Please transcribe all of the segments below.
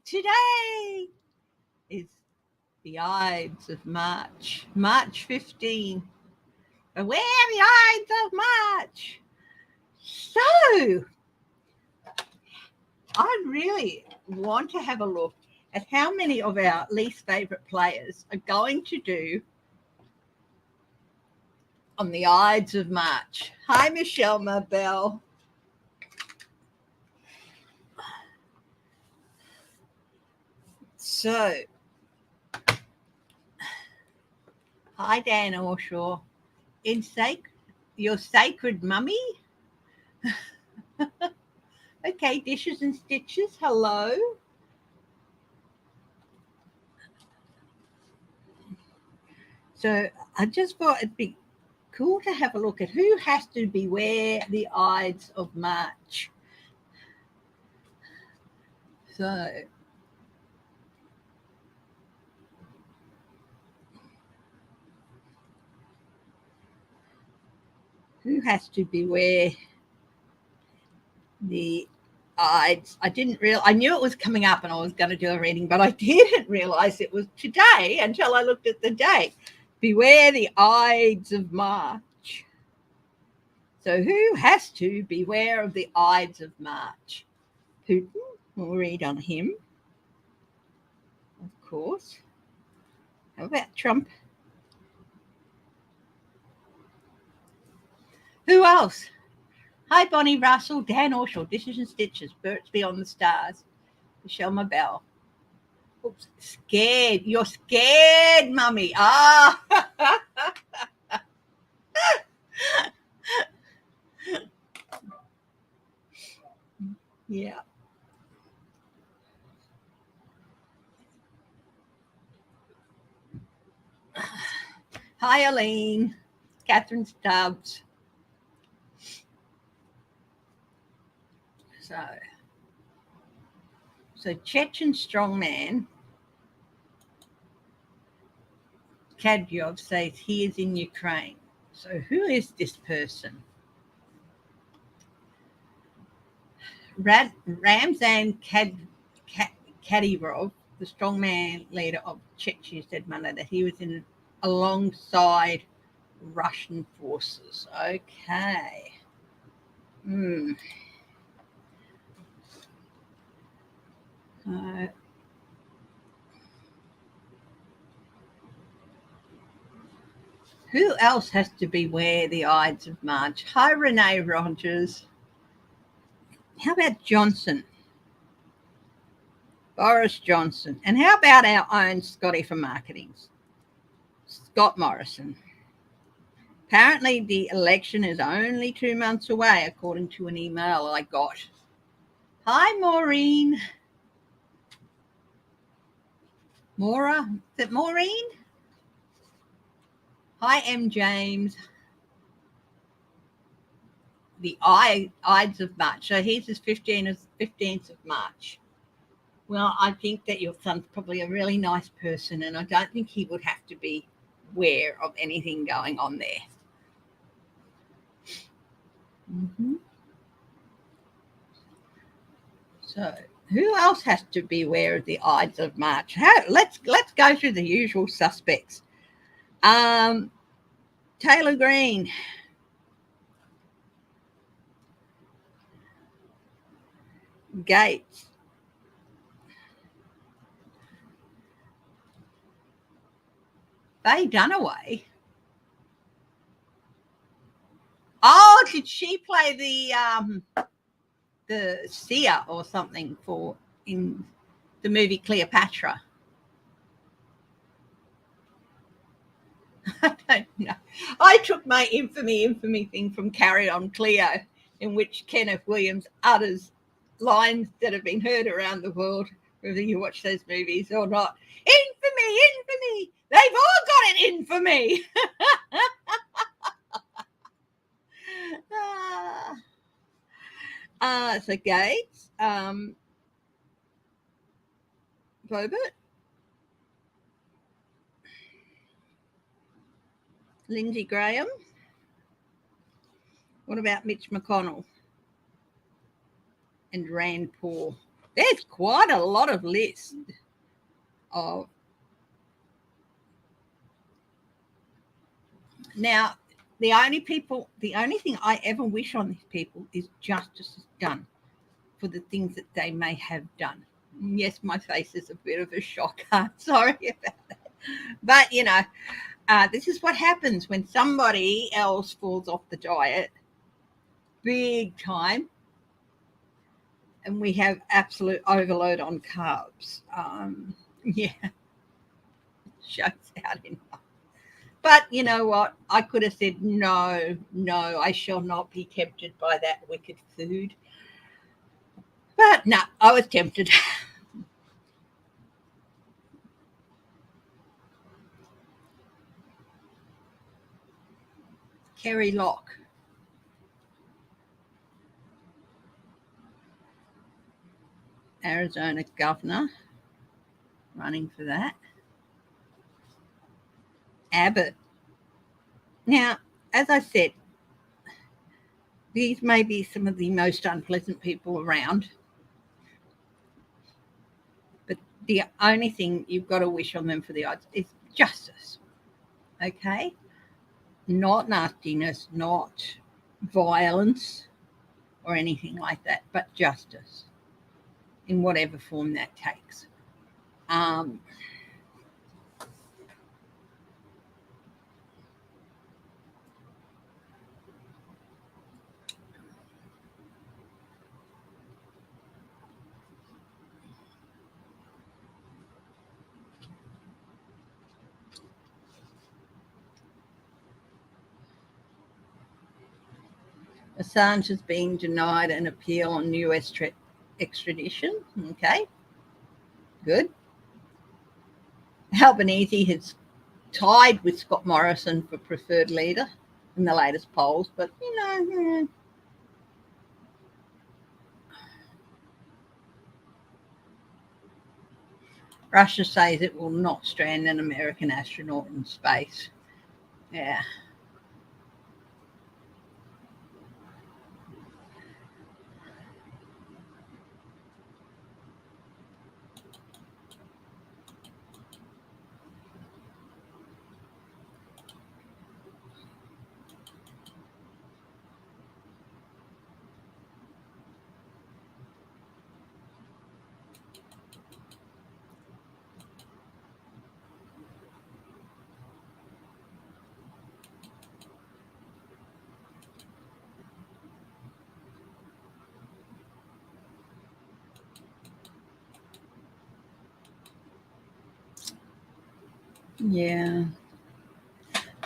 Today is the Ides of March, March 15. Beware the Ides of March. So, I really want to have a look at how many of our least favourite players are going to do on the Ides of March. Hi, Michelle Mabel. So, hi, Dan Orshaw. Your sacred mummy? Okay, Dishes and Stitches, hello. So I just thought it'd be cool to have a look at who has to beware the Ides of March. So who has to beware the Ides? I knew it was coming up and I was going to do a reading, but I didn't realise it was today until I looked at the date. Beware the Ides of March. So who has to beware of the Ides of March? Putin, we'll read on him, of course. How about Trump? Who else? Hi, Bonnie Russell, Dan Orshaw, Dishes and Stitches, Birds Beyond the Stars, Michelle Mabel. Oops, scared. You're scared, Mummy. Ah. Yeah. Hi, Aline. Catherine Stubbs. So Chechen strongman Kadyov says he is in Ukraine. So who is this person? Ramzan Kadyrov, the strongman leader of Chechen, said Monday that he was alongside Russian forces. Okay. Who else has to beware the Ides of March? Hi, Renee Rogers. How about Johnson? Boris Johnson. And how about our own Scotty for marketing? Scott Morrison. Apparently the election is only 2 months away, according to an email I got. Hi, Maureen. Maura? Is it Maureen? Hi, M. James. The Ides of March. So his is 15th of March. Well, I think that your son's probably a really nice person, and I don't think he would have to be aware of anything going on there. So who else has to be aware of the Ides of March? Let's go through the usual suspects. Taylor Greene. Gaetz. Faye Dunaway. Oh, did she play the seer or something in the movie Cleopatra? I don't know. I took my infamy thing from Carry On Cleo, in which Kenneth Williams utters lines that have been heard around the world, whether you watch those movies or not. Infamy. They've all got it in for me. So Gaetz, Bobert, Lindsey Graham. What about Mitch McConnell and Rand Paul? There's quite a lot of lists of. Now, the only thing I ever wish on these people is justice is done for the things that they may have done. Yes, my face is a bit of a shocker. Sorry about that. But, this is what happens when somebody else falls off the diet big time and we have absolute overload on carbs. Yeah, shows out enough. But you know what? I could have said, no, I shall not be tempted by that wicked food. But no, I was tempted. Kerry Lock. Arizona governor, running for that. Abbott. Now, as I said, these may be some of the most unpleasant people around. But the only thing you've got to wish on them for the odds is justice. Okay? Not nastiness, not violence or anything like that, but justice in whatever form that takes. Assange is being denied an appeal on US extradition. Okay, good. Albanese has tied with Scott Morrison for preferred leader in the latest polls, but Russia says it will not strand an American astronaut in space. Yeah. Yeah.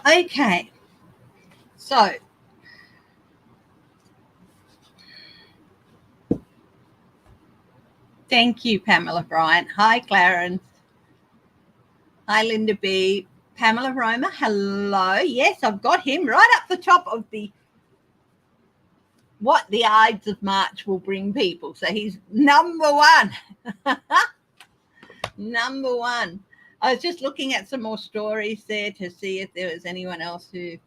Okay. So, thank you, Pamela Bryant. Hi, Clarence. Hi, Linda B. Pamela Roma. Hello. Yes, I've got him right up the top of what the Ides of March will bring people. So he's number one. Number one. I was just looking at some more stories there to see if there was anyone else who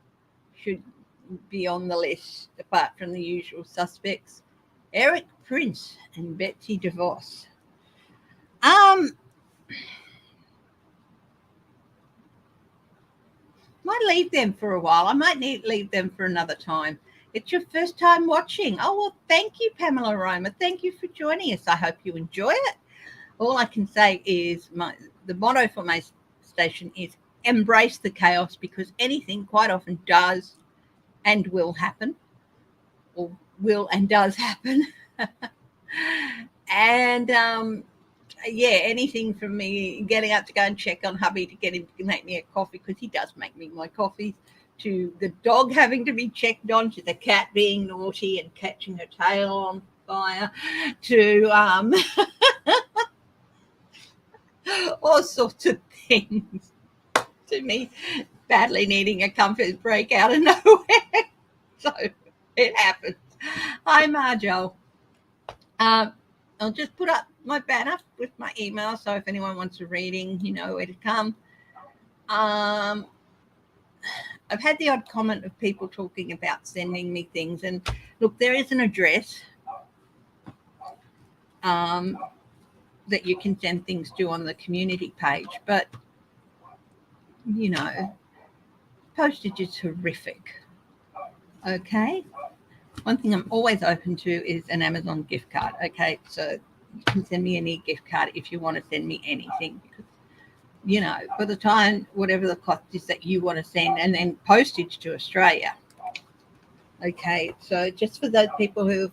should be on the list apart from the usual suspects. Eric Prince and Betsy DeVos. Might leave them for a while. I might leave them for another time. It's your first time watching. Oh, well, thank you, Pamela Roma. Thank you for joining us. I hope you enjoy it. All I can say is the motto for my station is embrace the chaos, because anything quite often does and will happen, or will and does happen. And anything from me getting up to go and check on hubby to get him to make me a coffee, because he does make me my coffees, to the dog having to be checked on, to the cat being naughty and catching her tail on fire, to all sorts of things, to me badly needing a comfort break out of nowhere. So it happens. Hi, Marjo. I'll just put up my banner with my email, so if anyone wants a reading, you know where to come. I've had the odd comment of people talking about sending me things, and look, there is an address. that you can send things to on the community page. But, you know, postage is horrific. Okay? One thing I'm always open to is an Amazon gift card. Okay? So you can send me any gift card if you want to send me anything. Because, you know, by the time, whatever the cost is that you want to send, and then postage to Australia. Okay? So just for those people who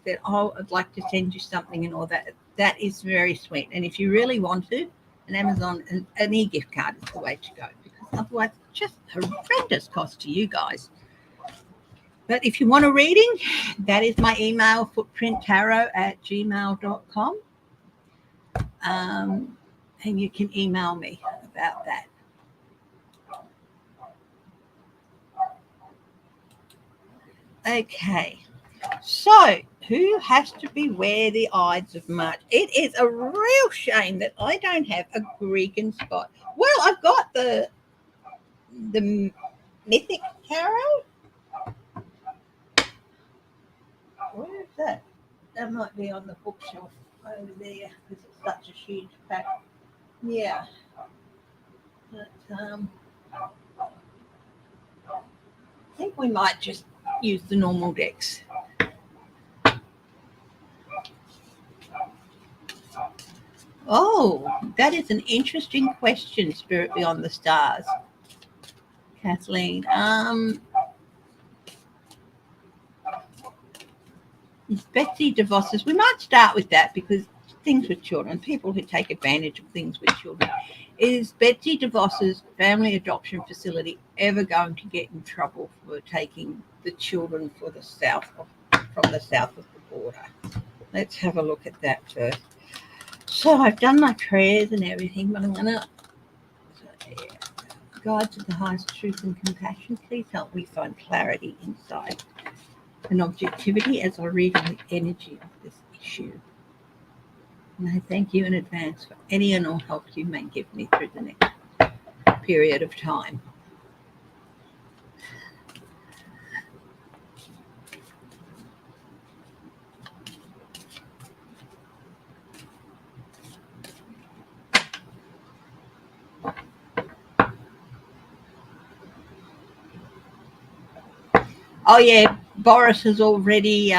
said, oh, I'd like to send you something and all that, that is very sweet. And if you really want to, an Amazon, an e-gift card is the way to go, because otherwise it's just horrendous cost to you guys. But if you want a reading, that is my email, footprinttarot@gmail.com. And you can email me about that. Okay. So, who has to beware the Ides of March? It is a real shame that I don't have a Gregan spot. Well, I've got the Mythic Tarot. Where is that? That might be on the bookshelf over there because it's such a huge pack. Yeah. But, I think we might just use the normal decks. Oh, that is an interesting question, Spirit Beyond the Stars. Kathleen. Is Betsy DeVos. We might start with that because things with children, people who take advantage of things with children. Is Betsy DeVos's family adoption facility ever going to get in trouble for taking the children from the south of the border? Let's have a look at that first. So I've done my prayers and everything, but I'm going to... God to the highest truth and compassion, please help me find clarity inside and objectivity as I read on the energy of this issue. And I thank you in advance for any and all help you may give me through the next period of time. Oh, yeah, Boris has already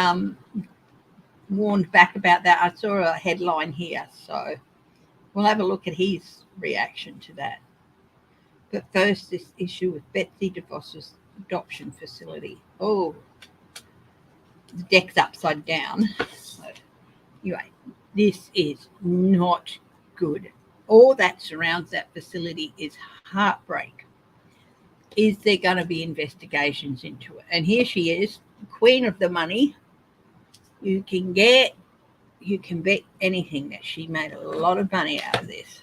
warned back about that. I saw a headline here, so we'll have a look at his reaction to that. But first, this issue with Betsy DeVos's adoption facility. Oh, the deck's upside down. So, anyway, this is not good. All that surrounds that facility is heartbreak. Is there going to be investigations into it? And here she is, queen of the money. You can bet anything that she made a lot of money out of this.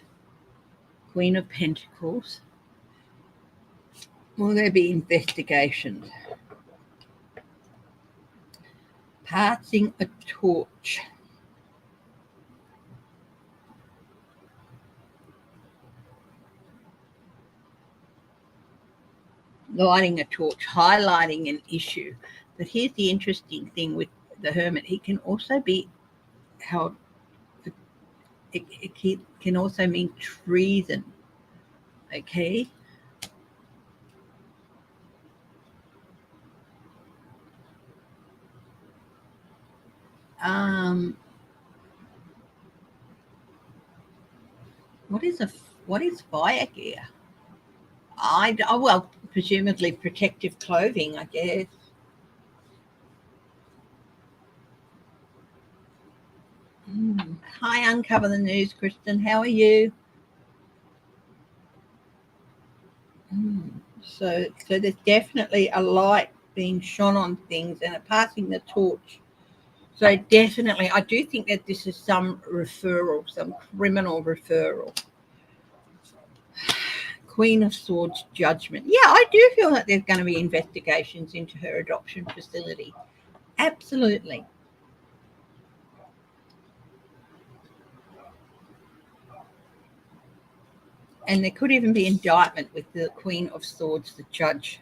Queen of Pentacles. Will there be investigations? Passing a torch. Lighting a torch, highlighting an issue. But here's the interesting thing with the Hermit. He can also be held, it can also mean treason. Okay? What is fire gear? Well, presumably protective clothing, I guess. Hi, Uncover the News, Kristen. How are you? So there's definitely a light being shone on things and a passing the torch. So definitely, I do think that this is some referral, some criminal referral. Queen of Swords judgment. Yeah, I do feel that there's going to be investigations into her adoption facility. Absolutely. And there could even be indictment with the Queen of Swords, the judge.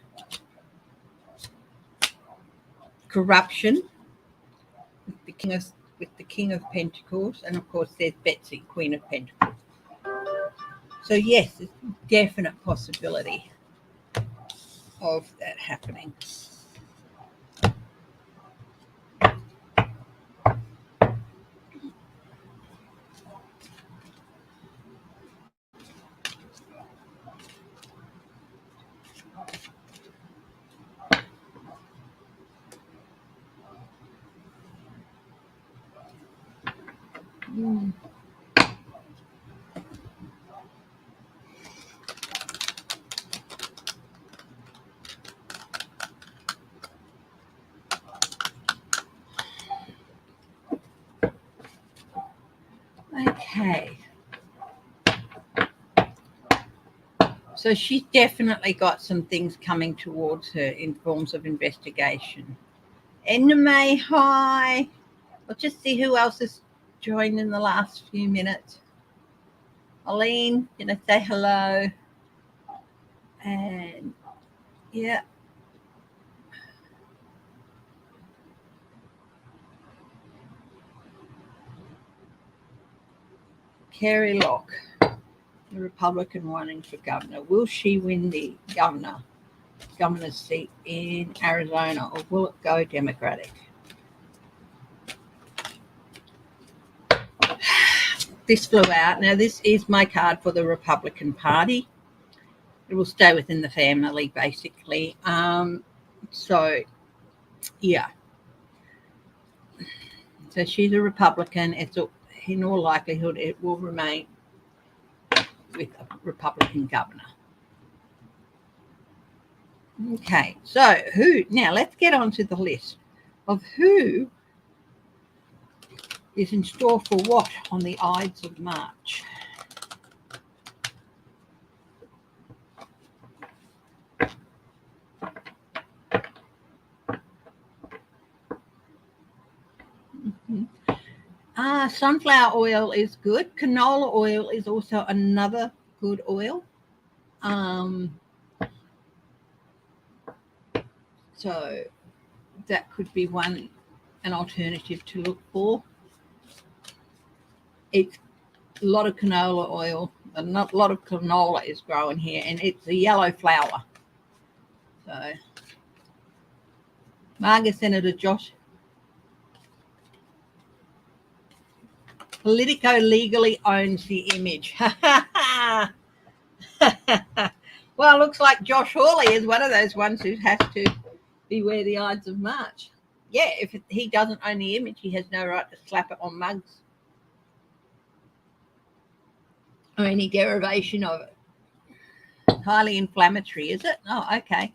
Corruption. The King of with the King of Pentacles, and of course there's Betsy, Queen of Pentacles. So yes, there's a definite possibility of that happening. Okay. So she's definitely got some things coming towards her in forms of investigation. Enemy, hi. Let's just see who else has joined in the last few minutes. Aline, gonna say hello. And yeah. Kerry Locke, the Republican running for governor. Will she win the governor's seat in Arizona, or will it go Democratic? This flew out. Now, this is my card for the Republican Party. It will stay within the family, basically. So, yeah. So she's a Republican. It's in all likelihood it will remain with a Republican governor. Okay, so now let's get on to the list of who is in store for what on the Ides of March. Sunflower oil is good. Canola oil is also another good oil. So that could be an alternative to look for. It's a lot of canola oil. A lot of canola is growing here, and it's a yellow flower. So, Margaret Senator Josh. Politico legally owns the image. Well, it looks like Josh Hawley is one of those ones who has to beware the Ides of March. Yeah, if he doesn't own the image, he has no right to slap it on mugs or any derivation of it. Highly inflammatory, is it? Oh, okay.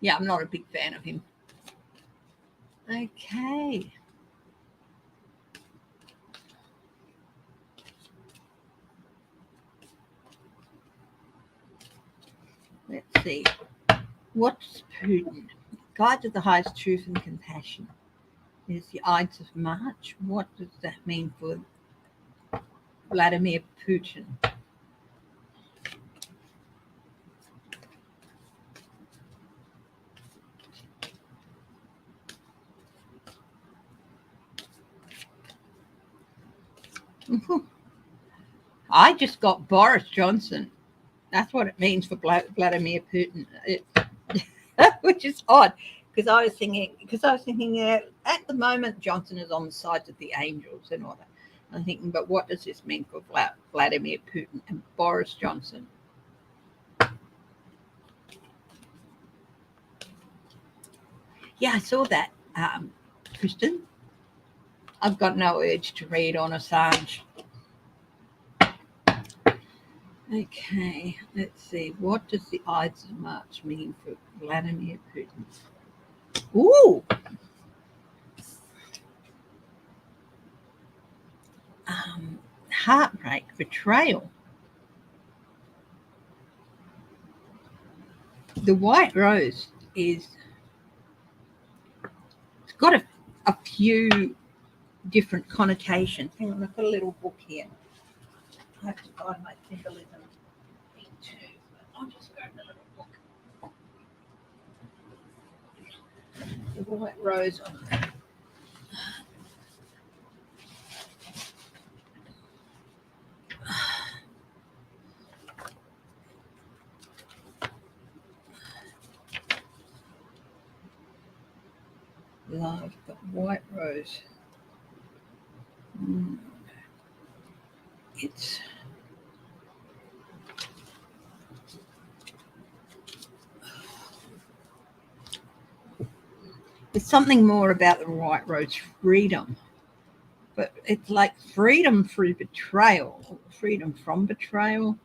Yeah, I'm not a big fan of him. Okay. Let's see. What's Putin? Guide to the highest truth and compassion is the Ides of March. What does that mean for Vladimir Putin? I just got Boris Johnson. That's what it means for Vladimir Putin, which is odd because I was thinking that at the moment Johnson is on the side of the angels and all that. I'm thinking, but what does this mean for Vladimir Putin and Boris Johnson? Yeah, I saw that, Kristen. I've got no urge to read on Assange. Okay, let's see. What does the Ides of March mean for Vladimir Putin? Ooh! Heartbreak, betrayal. The white rose it's got a few different connotations. Hang on, I've got a little book here. I have to find my symbolism thing too. But I'll just grab a little book. The white rose on love, the white rose. It's there's something more about the white rose, freedom, but it's like freedom through betrayal, freedom from betrayal.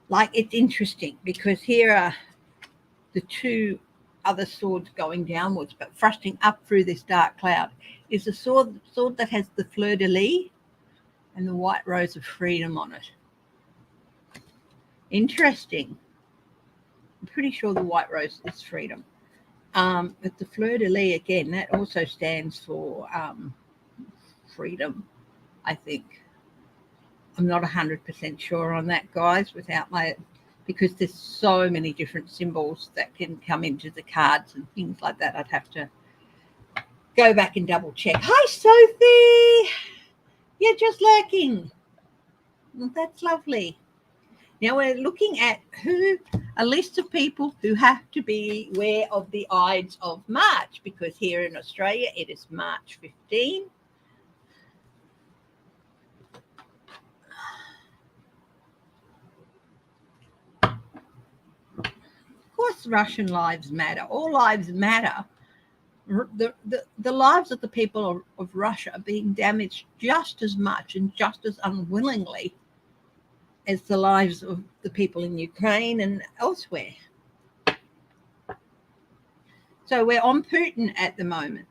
Like, it's interesting because here are the two other swords going downwards, but thrusting up through this dark cloud is the sword that has the fleur-de-lis and the white rose of freedom on it. Interesting. I'm pretty sure the white rose is freedom. But the fleur-de-lis, again, that also stands for freedom, I think. I'm not 100% sure on that, guys, because there's so many different symbols that can come into the cards and things like that. I'd have to go back and double check. Hi, Sophie. You're just lurking. Well, that's lovely. Now we're looking at a list of people who have to be aware of the Ides of March, because here in Australia it is March 15. Of course, Russian lives matter. All lives matter. The lives of the people of Russia are being damaged just as much and just as unwillingly as the lives of the people in Ukraine and elsewhere. So we're on Putin at the moment.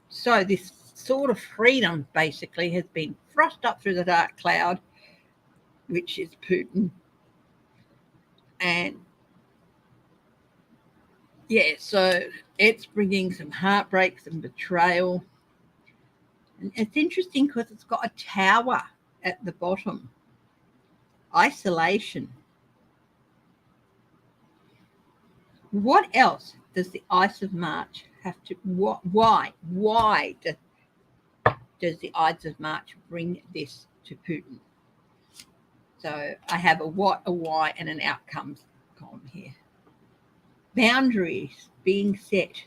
So this sort of freedom basically has been thrust up through the dark cloud, which is Putin. And yeah, so it's bringing some heartbreak, some betrayal. And it's interesting because it's got a tower at the bottom. Isolation. What else does the Ides of March have to? Why does the Ides of March bring this to Putin? So I have a what, a why, and an outcomes column here. Boundaries being set,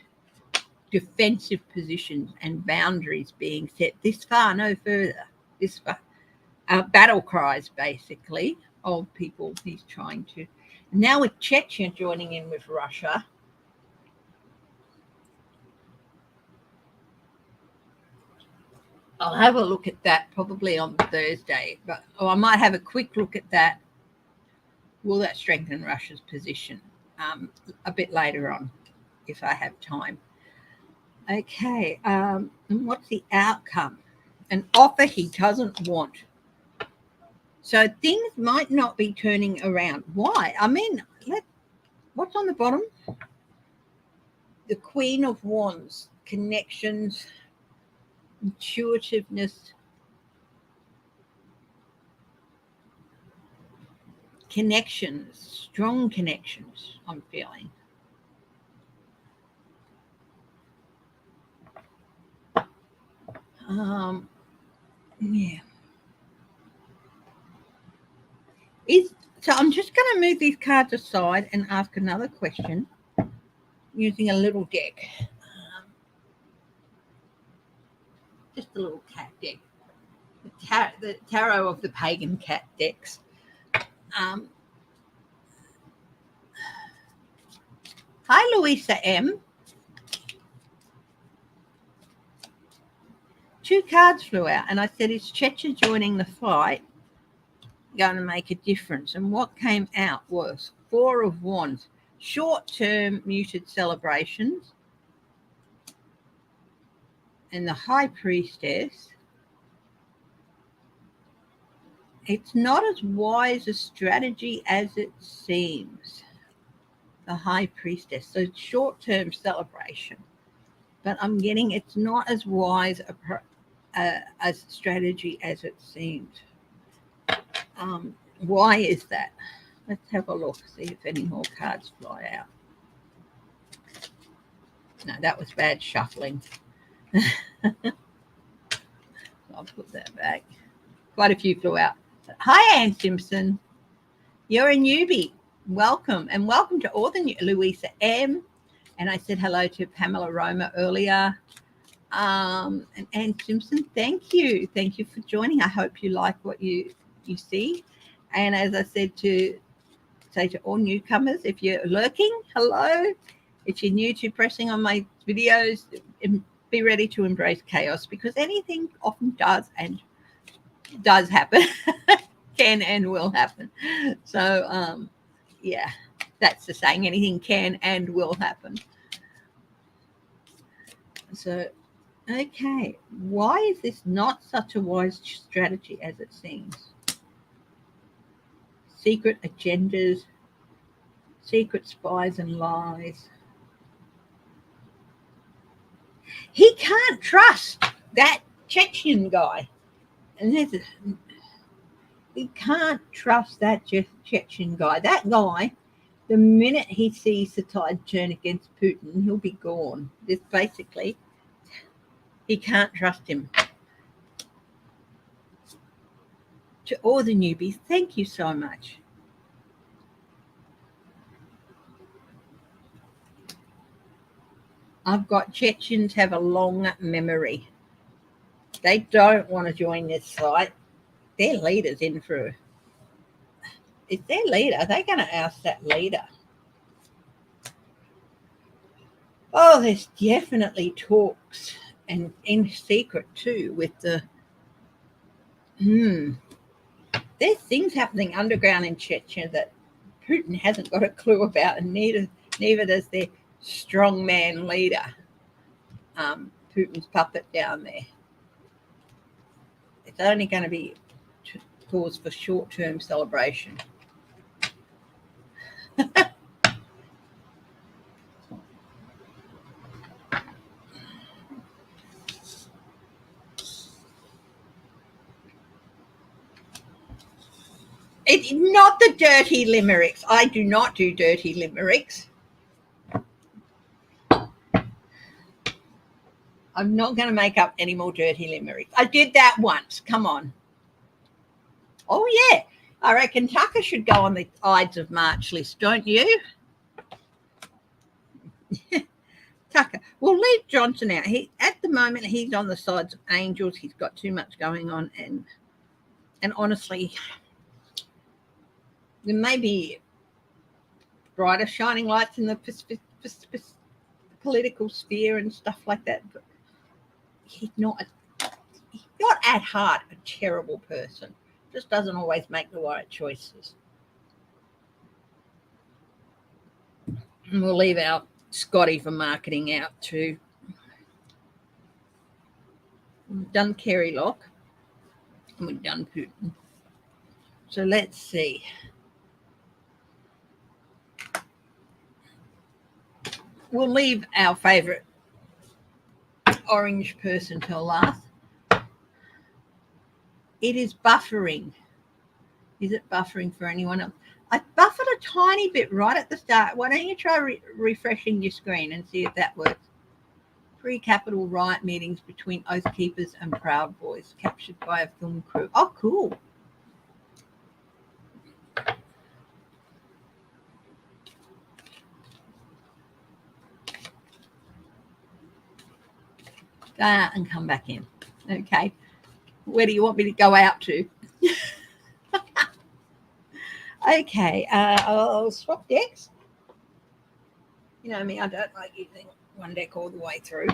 defensive positions and boundaries being set. This far, no further. This far. Battle cries, basically, of people he's trying to. Now with Chechen joining in with Russia, I'll have a look at that probably on Thursday, or I might have a quick look at that. Will that strengthen Russia's position? A bit later on, if I have time. Okay, and what's the outcome? An offer he doesn't want. So things might not be turning around. Why? I mean, what's on the bottom? The Queen of Wands, connections, intuitiveness, connections, strong connections, I'm feeling. Yeah. So I'm just going to move these cards aside and ask another question using a little deck. Just a little cat deck. The tarot of the pagan cat decks. Hi, Louisa M. 2 cards flew out, and I said, is Chechen joining the fight going to make a difference? And what came out was 4 of Wands, short-term muted celebrations, and the High Priestess. It's not as wise a strategy as it seems. The High Priestess, so short-term celebration, but I'm getting it's not as wise a strategy as it seems. Why is that? Let's have a look, see if any more cards fly out. No, that was bad shuffling. I'll put that back. Quite a few flew out. Hi, Ann Simpson. You're a newbie. Welcome. And welcome to all the new Louisa M. And I said hello to Pamela Roma earlier. And Ann Simpson, thank you. Thank you for joining. I hope you like what you see. And as I said to say to all newcomers, if you're lurking, hello. If you're new to pressing on my videos, be ready to embrace chaos, because anything often does happen, can and will happen. So, yeah, that's the saying, anything can and will happen. So, okay, why is this not such a wise strategy as it seems? Secret agendas, secret spies and lies. He can't trust that Chechen guy. And he can't trust that Chechen guy. That guy, the minute he sees the tide turn against Putin, he'll be gone. This basically, he can't trust him. To all the newbies, thank you so much. I've got Chechens have a long memory. They don't want to join this fight. Their leader's in for. Is their leader? They're going to oust that leader. Oh, there's definitely talks, and in secret too, with the. There's things happening underground in Chechen that Putin hasn't got a clue about, and neither does their strongman leader, Putin's puppet down there. It's only going to be cause for short-term celebration. It's not the dirty limericks. I do not do dirty limericks. I'm not going to make up any more dirty limericks. I did that once. Come on. Oh, yeah. I reckon Tucker should go on the Ides of March list, don't you? Tucker. We'll leave Johnson out. At the moment, he's on the sides of angels. He's got too much going on. And honestly, there may be brighter shining lights in the political sphere and stuff like that, but he's not at heart a terrible person. Just doesn't always make the right choices. And we'll leave our Scotty for marketing out too. We've done Kerry Lock and we've done Putin. So let's see. We'll leave our favourite orange person till last. It is buffering. Is it buffering for anyone else? I buffered a tiny bit right at the start. Why don't you try refreshing your screen and see if that works? Pre-capital riot meetings between Oath Keepers and Proud Boys captured by a film crew. Oh, cool. And come back in. Okay. Where do you want me to go out to? Okay. I'll swap decks. You know me, I don't like using one deck all the way through.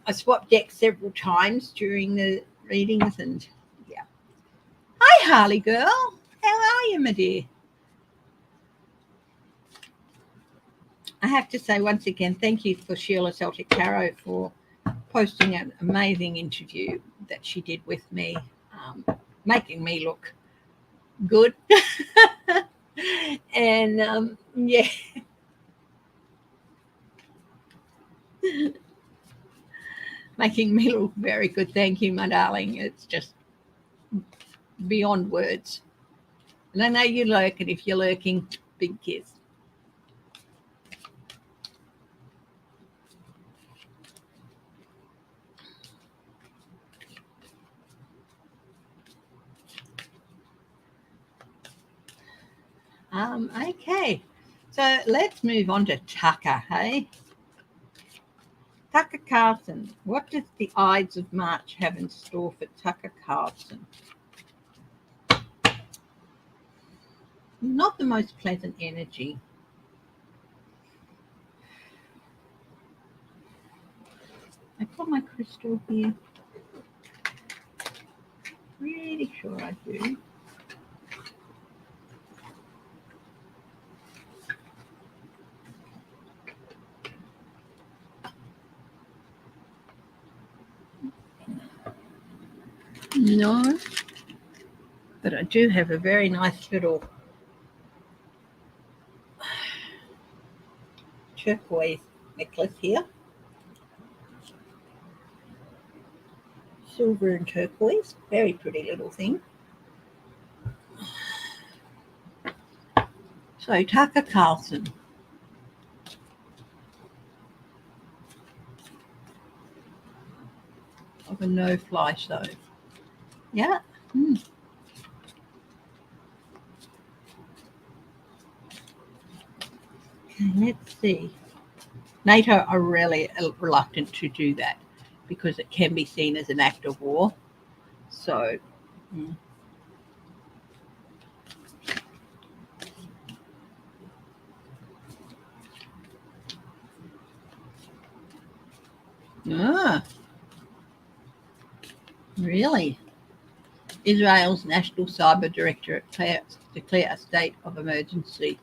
I swapped decks several times during the readings, and yeah. Hi, Harley girl. How are you, my dear? I have to say once again, thank you for Sheila Celtic Caro for posting an amazing interview that she did with me, making me look good. And yeah. Making me look very good. Thank you, my darling. It's just beyond words. And I know you lurk, and if you're lurking, big kiss. Okay, so let's move on to Tucker, hey? Tucker Carlson. What does the Ides of March have in store for Tucker Carlson? Not the most pleasant energy. I got my crystal here. Pretty sure I do. No, but I do have a very nice little turquoise necklace here. Silver and turquoise, very pretty little thing. So Tucker Carlson. Of a no-fly show. Yeah. Okay, let's see. NATO are really reluctant to do that because it can be seen as an act of war. So, really? Israel's National Cyber Directorate declare a state of emergency.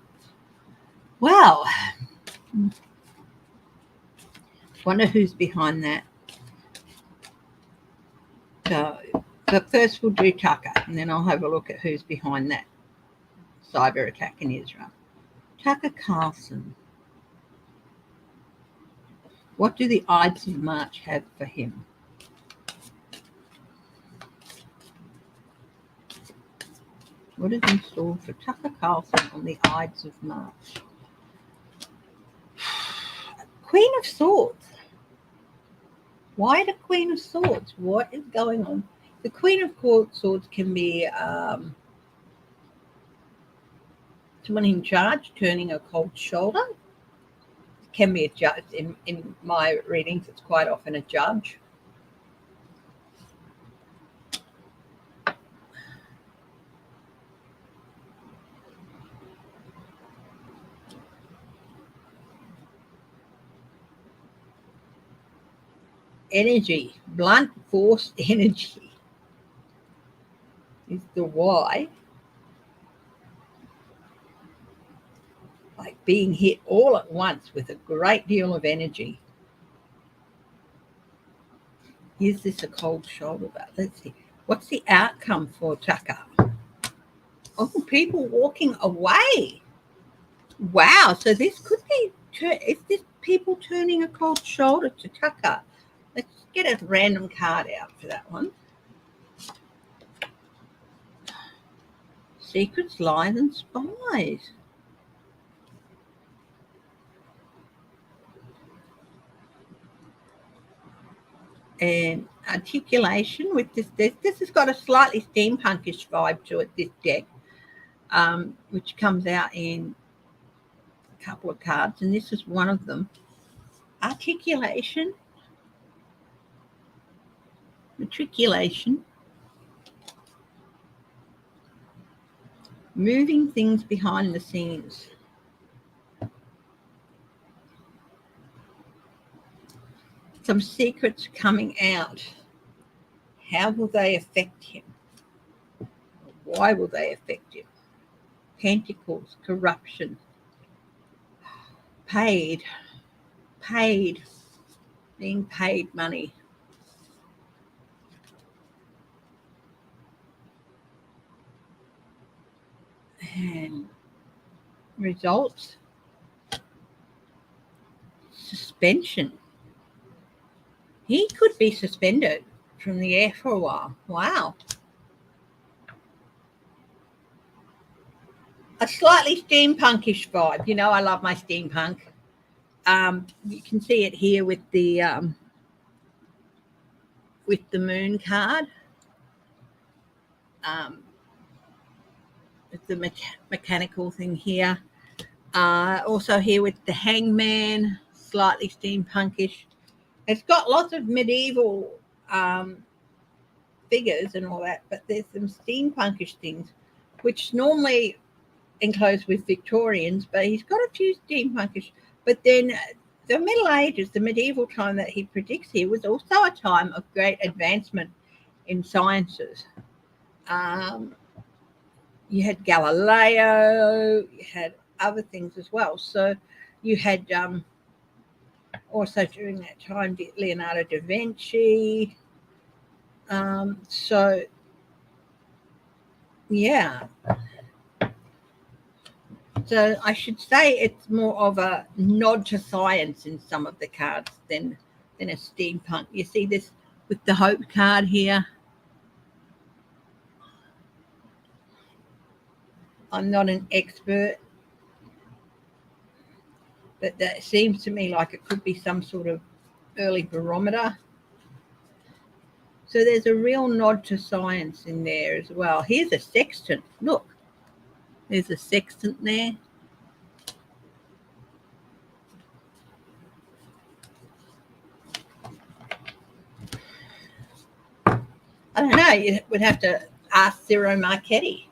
Wow. Wonder who's behind that. So, but first we'll do Tucker, and then I'll have a look at who's behind that cyber attack in Israel. Tucker Carlson. What do the Ides of March have for him? What is in store for Tucker Carlson on the Ides of March? Queen of Swords. Why the Queen of Swords? What is going on? The Queen of Swords can be someone in charge turning a cold shoulder. It can be a judge. In my readings, it's quite often a judge. Energy, blunt force energy is the why. Like being hit all at once with a great deal of energy. Is this a cold shoulder? But let's see. What's the outcome for Tucker? Oh, people walking away. Wow. So this could be, if this people turning a cold shoulder to Tucker. Let's get a random card out for that one. Secrets, lies, and spies. And articulation with this. This has got a slightly steampunkish vibe to it, this deck, which comes out in a couple of cards, and this is one of them. Articulation, matriculation, moving things behind the scenes. Some secrets coming out. How will they affect him? Why will they affect him? Pentacles, corruption, paid, being paid money. And results, suspension. He could be suspended from the air for a while. Wow. a slightly steampunkish vibe. You know, I love my steampunk. You can see it here with the moon card. With the mechanical thing here. Also here with the hangman, slightly steampunkish. It's got lots of medieval figures and all that, but there's some steampunkish things, which normally enclosed with Victorians, but he's got a few steampunkish. But then the Middle Ages, the medieval time that he predicts here, was also a time of great advancement in sciences. You had Galileo, you had other things as well. So you had also during that time Leonardo da Vinci. So yeah. So I should say it's more of a nod to science in some of the cards than a steampunk. You see this with the Hope card here. I'm not an expert, but that seems to me like it could be some sort of early barometer. So there's a real nod to science in there as well. Here's a sextant. Look, there's a sextant there. I don't know. You would have to ask Ciro Marchetti.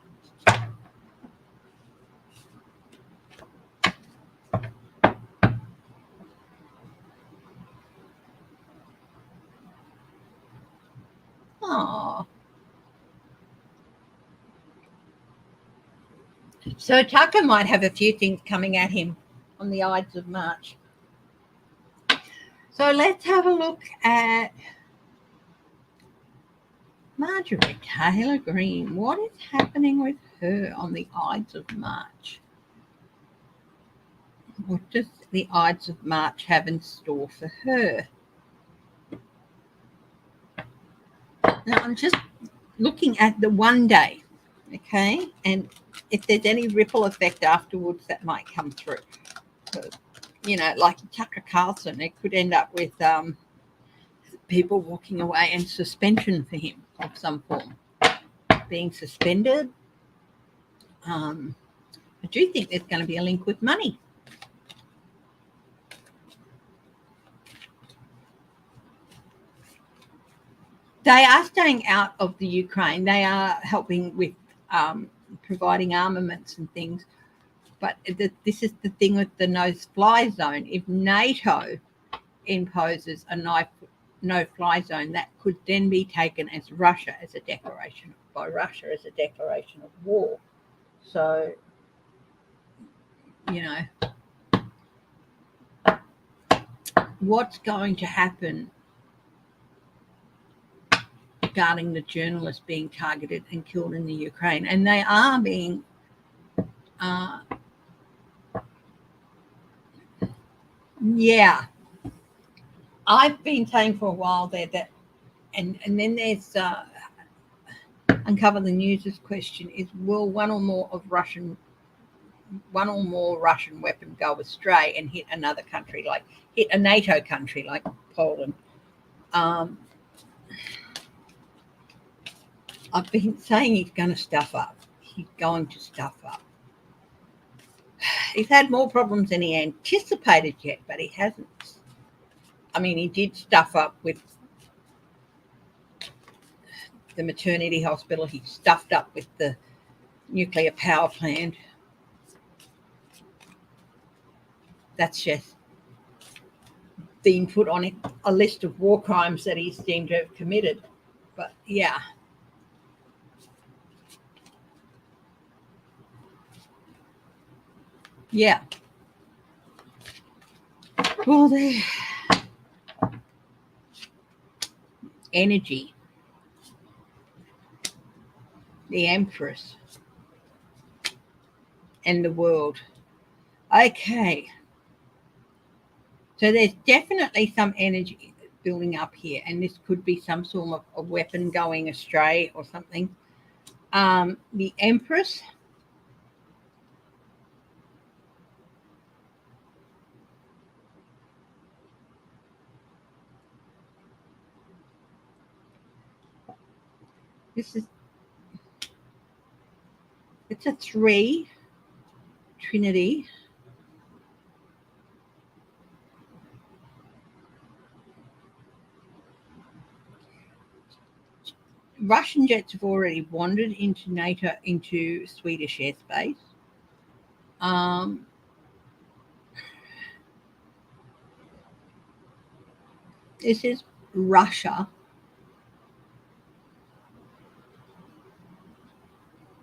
Oh. So Tucker might have a few things coming at him on the Ides of March. So let's have a look at Marjorie Taylor Greene. What is happening with her on the Ides of March? What does the Ides of March have in store for her? Now, I'm just looking at the one day, okay? And if there's any ripple effect afterwards, that might come through. So, you know, like Tucker Carlson, it could end up with people walking away and suspension for him of some form, being suspended. I do think there's going to be a link with money. They are staying out of the Ukraine. They are helping with providing armaments and things. But this is the thing with the no-fly zone. If NATO imposes a no-fly zone, that could then be taken as Russia as a declaration of war. So, you know, what's going to happen regarding the journalists being targeted and killed in the Ukraine? And they are being I've been saying for a while there that, and then there's Uncover the News' question is, will one or more Russian weapon go astray and hit another country, like hit a NATO country like Poland? I've been saying he's going to stuff up. He's going to stuff up. He's had more problems than he anticipated yet, but he hasn't. I mean, he did stuff up with the maternity hospital. He stuffed up with the nuclear power plant. That's just been put on a list of war crimes that he seemed to have committed. But yeah. Yeah. Well, the energy, the Empress, and the world. Okay. So there's definitely some energy building up here, and this could be some sort of a weapon going astray or something. The Empress, It's a 3, Trinity. Russian jets have already wandered into NATO, into Swedish airspace. This is Russia.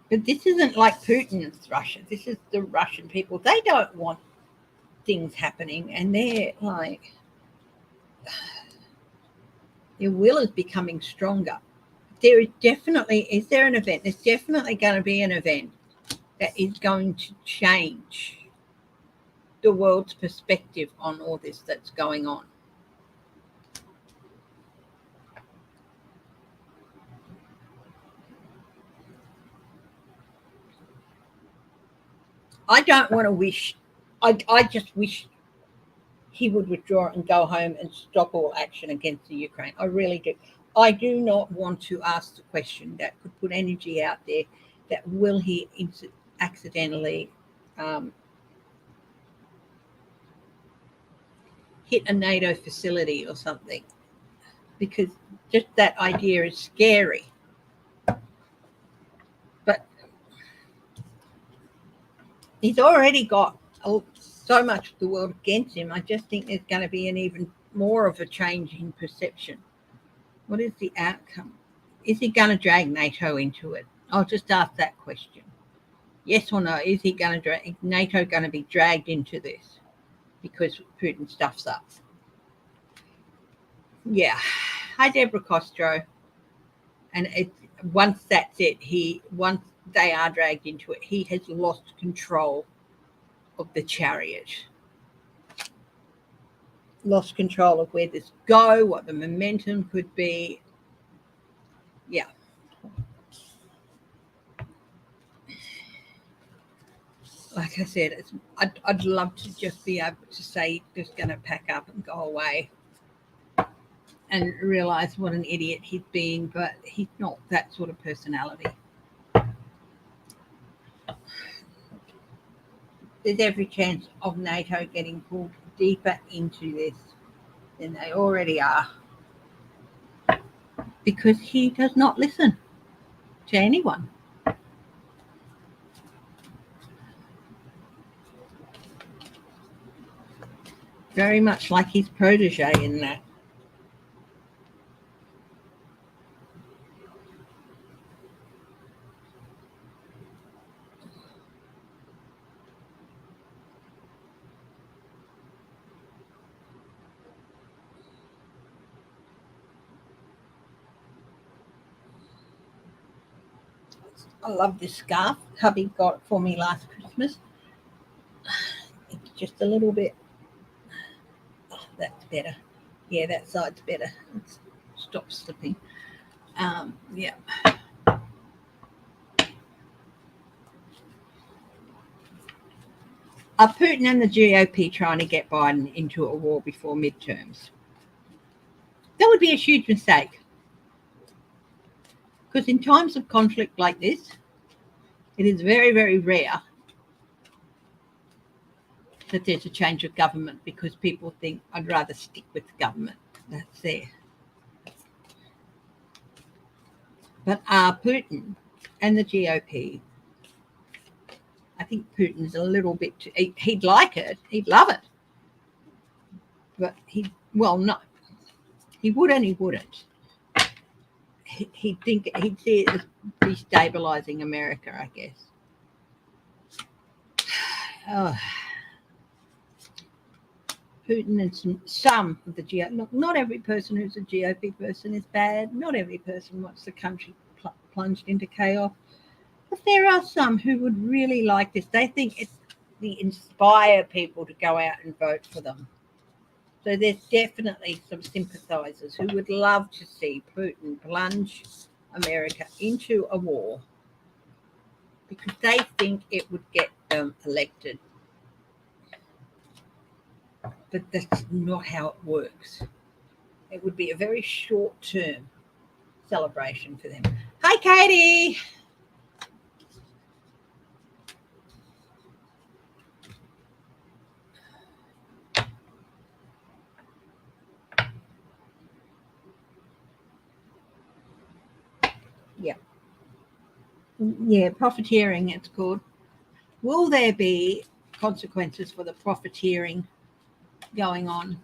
But this isn't like Putin's Russia. This is the Russian people. They don't want things happening, and they're like, their will is becoming stronger. There is there an event? There's definitely going to be an event that is going to change the world's perspective on all this that's going on. I don't want to wish, I just wish he would withdraw and go home and stop all action against the Ukraine. I really do. I do not want to ask the question that could put energy out there that will he accidentally hit a NATO facility or something, because just that idea is scary. But he's already got so much of the world against him. I just think there's going to be an even more of a change in perception. What is the outcome? Is he going to drag NATO into it? I'll just ask that question. Yes or no? Is he going to drag NATO going to be dragged into this because Putin stuffs up? Yeah. Hi, Deborah Costro. And once that's it, once they are dragged into it, he has lost control of the chariot. Lost control of where this go, what the momentum could be. Yeah. Like I said, I'd love to just be able to say he's just going to pack up and go away and realize what an idiot he's been, but he's not that sort of personality. There's every chance of NATO getting pulled deeper into this than they already are, because he does not listen to anyone. Very much like his protege in that. I love this scarf hubby got for me last Christmas. It's just a little bit. Oh, that's better. Yeah, that side's better. Let's stop slipping. Yeah. Are Putin and the GOP trying to get Biden into a war before midterms? That would be a huge mistake. Because in times of conflict like this, it is very, very rare that there's a change of government, because people think, I'd rather stick with the government that's there. But Putin and the GOP, I think Putin's a little bit too, he'd like it, he'd love it. But no, he would and he wouldn't. He'd see it as destabilizing America, I guess. Oh. Putin and some of the GOP. Not every person who's a GOP person is bad. Not every person wants the country plunged into chaos. But there are some who would really like this. They think they inspire people to go out and vote for them. So there's definitely some sympathizers who would love to see Putin plunge America into a war, because they think it would get them elected. But that's not how it works. It would be a very short-term celebration for them. Hi, Katie. Yeah, profiteering, it's called. Will there be consequences for the profiteering going on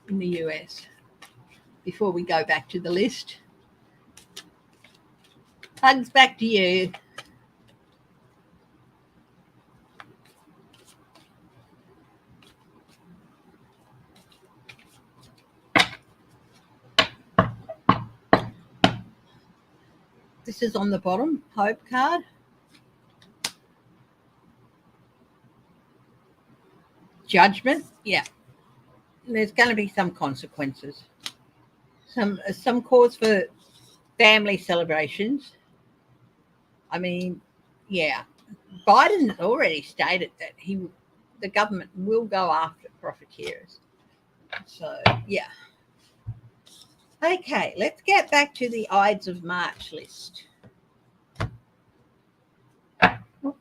in the US? Before we go back to the list, Hugs, back to you. This is on the bottom, Hope card. Judgment, yeah. There's going to be some consequences. Some cause for family celebrations. I mean, yeah. Biden has already stated that the government will go after profiteers. So, yeah. Okay, let's get back to the Ides of March list. Look,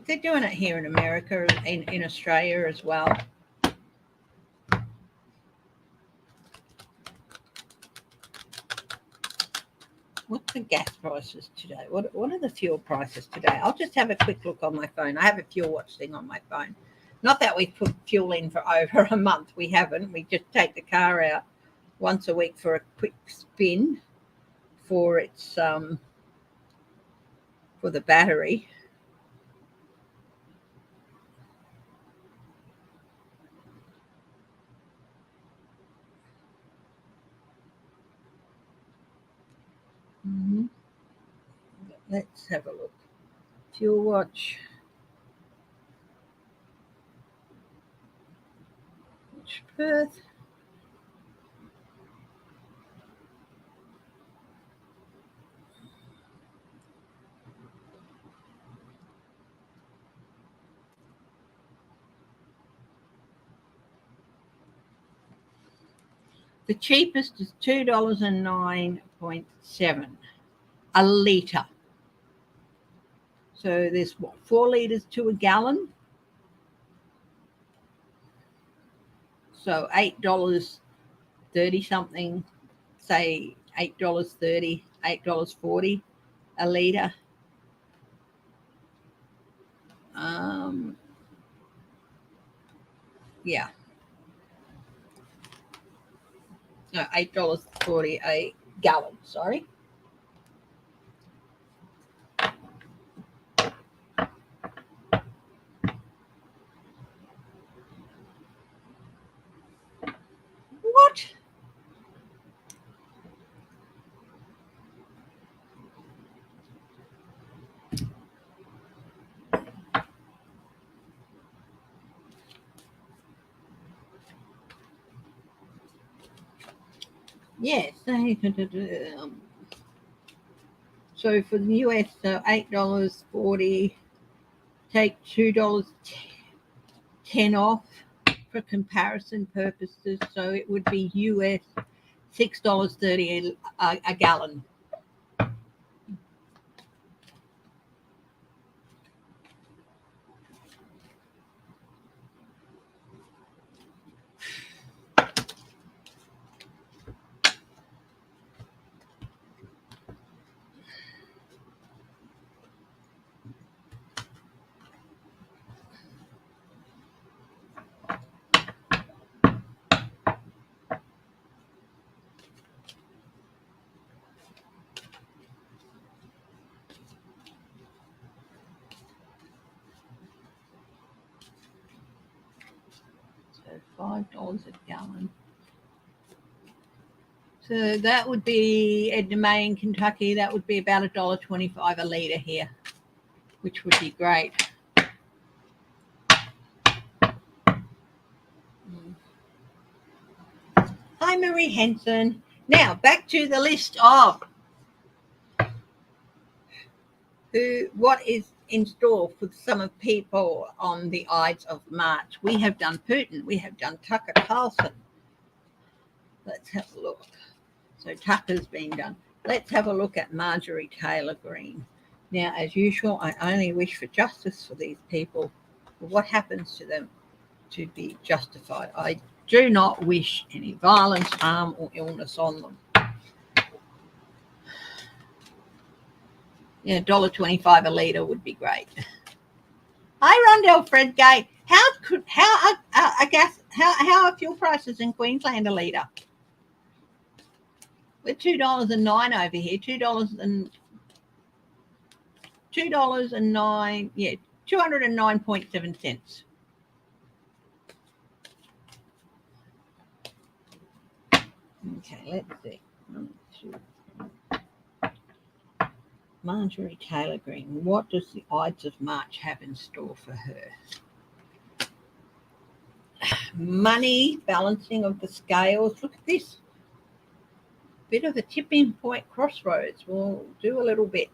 they're doing it here in America, in Australia as well. What's the gas prices today? What are the fuel prices today? I'll just have a quick look on my phone. I have a fuel watch thing on my phone. Not that we've put fuel in for over a month. We haven't. We just take the car out once a week for a quick spin for its for the battery. Mm-hmm. Let's have a look. Fuel watch. Perth. The cheapest is $2.09.7 a litre. So there's 4 litres to a gallon. So $8.30 something, say $8.30, $8.40 a litre. Yeah. No, $8.40 a gallon, sorry. What? Yes. So for the US, so $8.40, take $2.10 off for comparison purposes. So it would be US $6.30 a gallon. $5 a gallon. So that would be Edna May in Kentucky. That would be about $1.25 a litre here, which would be great. Hi, Marie Henson. Now back to the list of what is in store for some of people on the Ides of March. We have done Putin. We have done Tucker Carlson. Let's have a look. So Tucker's been done. Let's have a look at Marjorie Taylor Greene. Now, as usual, I only wish for justice for these people. But what happens to them to be justified? I do not wish any violence, harm, or illness on them. Yeah, $1.25 a litre would be great. Hi, Rondell Fredgate. How are fuel prices in Queensland a litre? We're $2.09 over here. $2.09. Yeah, 209.7 cents. Okay, let's see. Marjorie Taylor Greene. What does the Ides of March have in store for her? Money, balancing of the scales. Look at this. Bit of a tipping point crossroads. We'll do a little bit.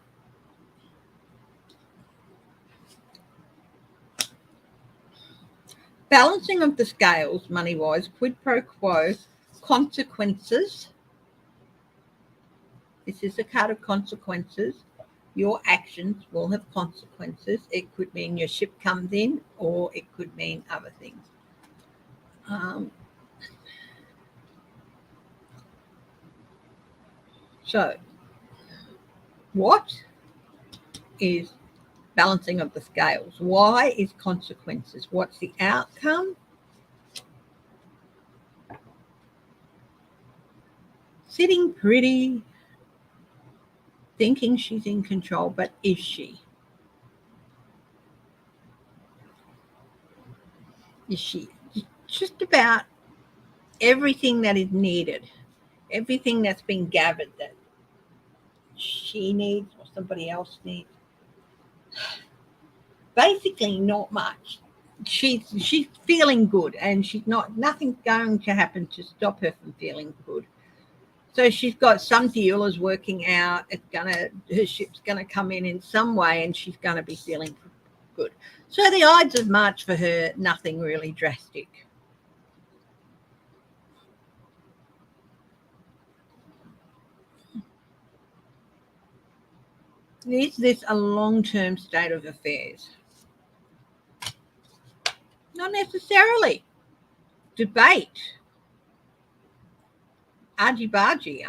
Balancing of the scales, money-wise, quid pro quo, consequences. This is a card of consequences. Your actions will have consequences. It could mean your ship comes in, or it could mean other things. So, what is balancing of the scales? Why is consequences? What's the outcome? Sitting pretty, thinking she's in control, but is she? Is she just about everything that is needed, everything that's been gathered that she needs or somebody else needs? Basically, not much. She's feeling good, and nothing's going to happen to stop her from feeling good. So she's got some dealers working out. Her ship's gonna come in some way, and she's gonna be feeling good. So the Ides of March for her, nothing really drastic. Is this a long-term state of affairs? Not necessarily. Debate. Argy-bargy.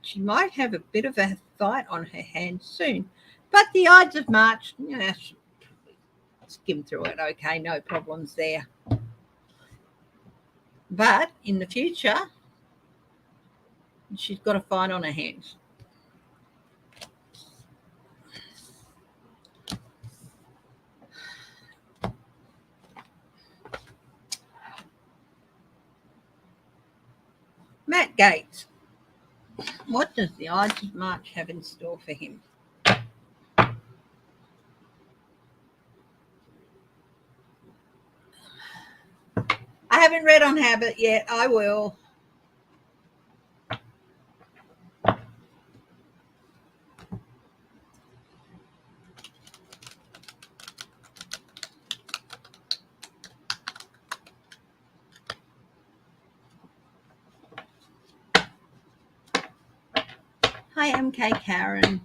She might have a bit of a fight on her hands soon. But the Ides of March, skim through it. Okay, no problems there. But in the future, she's got a fight on her hands. Matt Gaetz. What does the Ides of March have in store for him? I haven't read on Abbott yet. I will. Hi, MK Karen.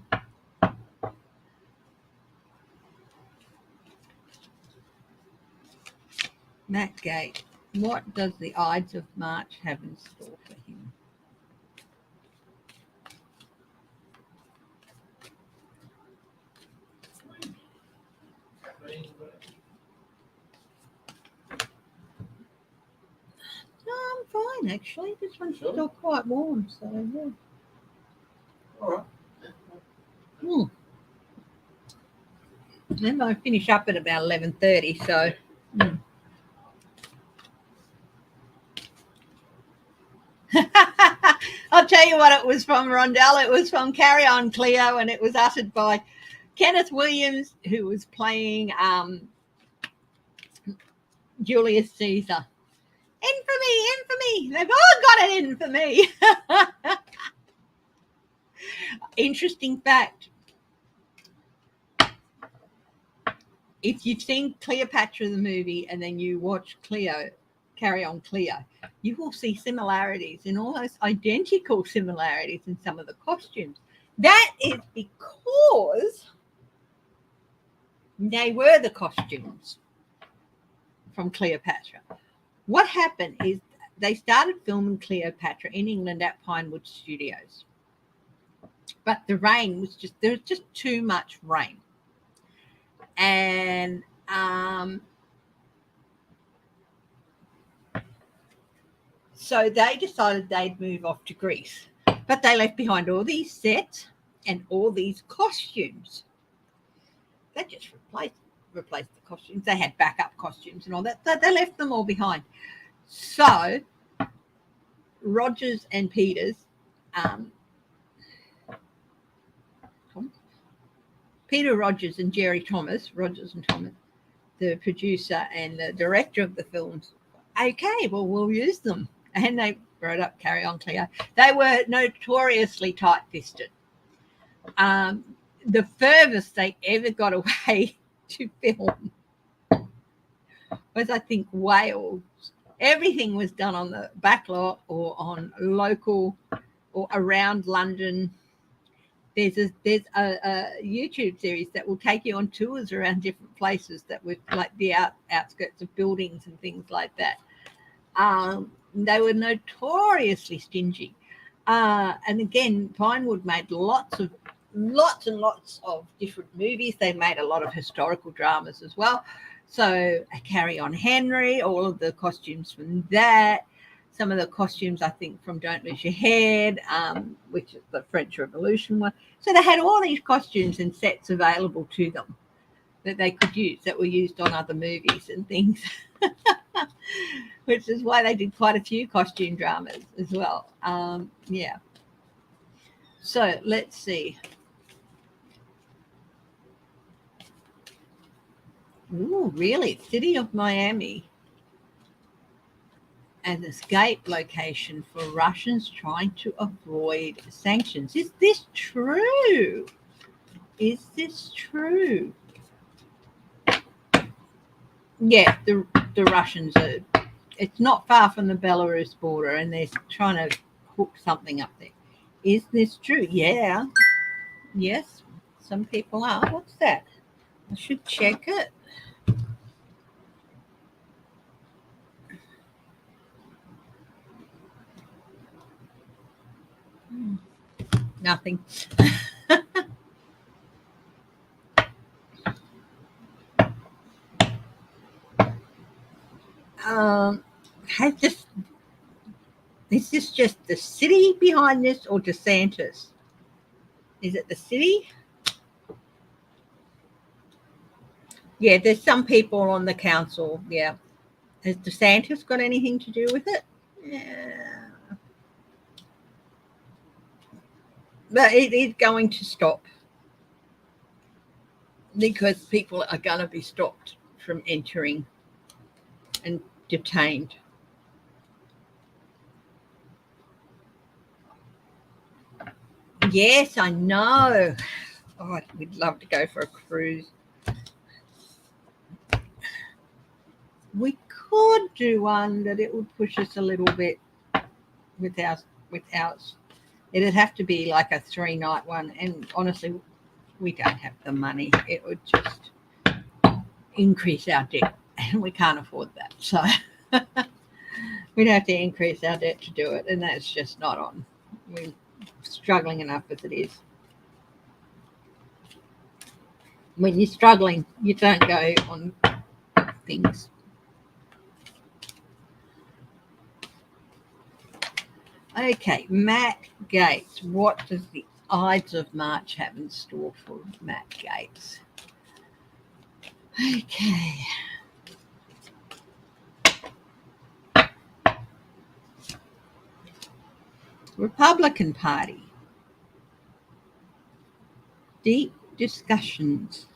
Matt Gaetz. What does the Ides of March have in store for him? No, I'm fine actually. This one's still quite warm, so yeah. All right. Then I finish up at about 11:30, so. I'll tell you what it was from, Rondell. It was from Carry On Cleo, and it was uttered by Kenneth Williams, who was playing Julius Caesar. Infamy. They've all got it in for me. Interesting fact. If you've seen Cleopatra the movie and then you watch Carry On Cleo, you will see similarities, and almost identical similarities in some of the costumes. That is because they were the costumes from Cleopatra. What happened is they started filming Cleopatra in England at Pinewood Studios. But the rain was there was just too much rain. And so they decided they'd move off to Greece. But they left behind all these sets and all these costumes. They just replaced the costumes. They had backup costumes and all that. So they left them all behind. So Rogers and Peters, Peter Rogers and Jerry Thomas, the producer and the director of the films, okay, well, we'll use them. And they wrote up Carry On Cleo. They were notoriously tight-fisted. The furthest they ever got away to film was, I think, Wales. Everything was done on the back lot or on local or around London. There's a YouTube series that will take you on tours around different places that were like the outskirts of buildings and things like that. They were notoriously stingy. And again, Pinewood made lots and lots of different movies. They made a lot of historical dramas as well. So Carry On Henry, all of the costumes from that. Some of the costumes, I think, from Don't Lose Your Head, which is the French Revolution one. So they had all these costumes and sets available to them that they could use, that were used on other movies and things, which is why they did quite a few costume dramas as well. Yeah. So let's see. Ooh, really? City of Miami. An escape location for Russians trying to avoid sanctions. Is this true? Is this true? Yeah, the Russians are. It's not far from the Belarus border, and they're trying to hook something up there. Is this true? Yeah. Yes, some people are. What's that? I should check it. Nothing. Is this just the city behind this or DeSantis? Is it the city? Yeah, there's some people on the council. Yeah. Has DeSantis got anything to do with it? Yeah. But it is going to stop because people are going to be stopped from entering and detained. Yes, I know. Oh, we'd love to go for a cruise. We could do one, but it would push us a little bit without. It'd have to be like a 3-night one, and honestly, we don't have the money. It would just increase our debt, and we can't afford that. So we'd have to increase our debt to do it, and that's just not on. We're struggling enough as it is. When you're struggling, you don't go on things. Okay, Matt Gaetz. What does the Ides of March have in store for Matt Gaetz? Okay. Republican Party. Deep discussions.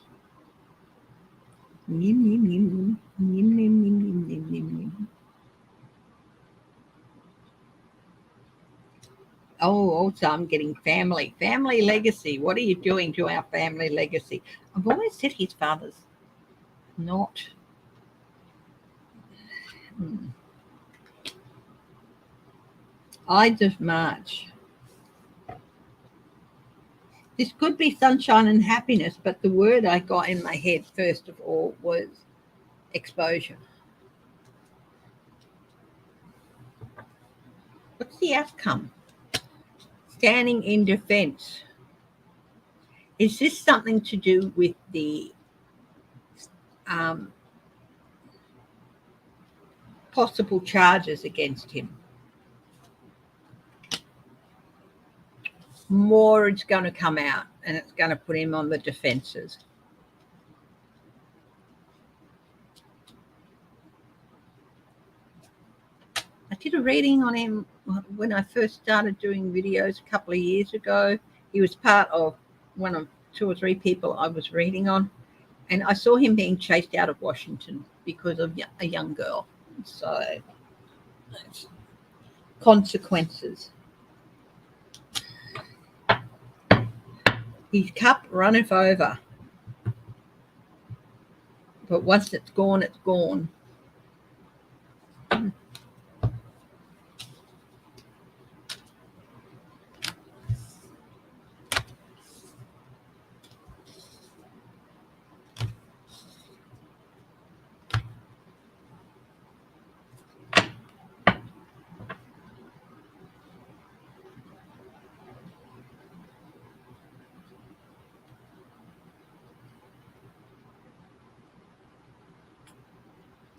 Oh, also I'm getting family legacy. What are you doing to our family legacy? I've always said his father's not. Ides of March. This could be sunshine and happiness, but the word I got in my head first of all was exposure. What's the outcome? Standing in defense. Is this something to do with the possible charges against him? More is going to come out and it's going to put him on the defenses. I did a reading on him when I first started doing videos a couple of years ago. He was part of one of 2 or 3 people I was reading on, and I saw him being chased out of Washington because of a young girl. So, consequences. His cup runneth over, but once it's gone, it's gone.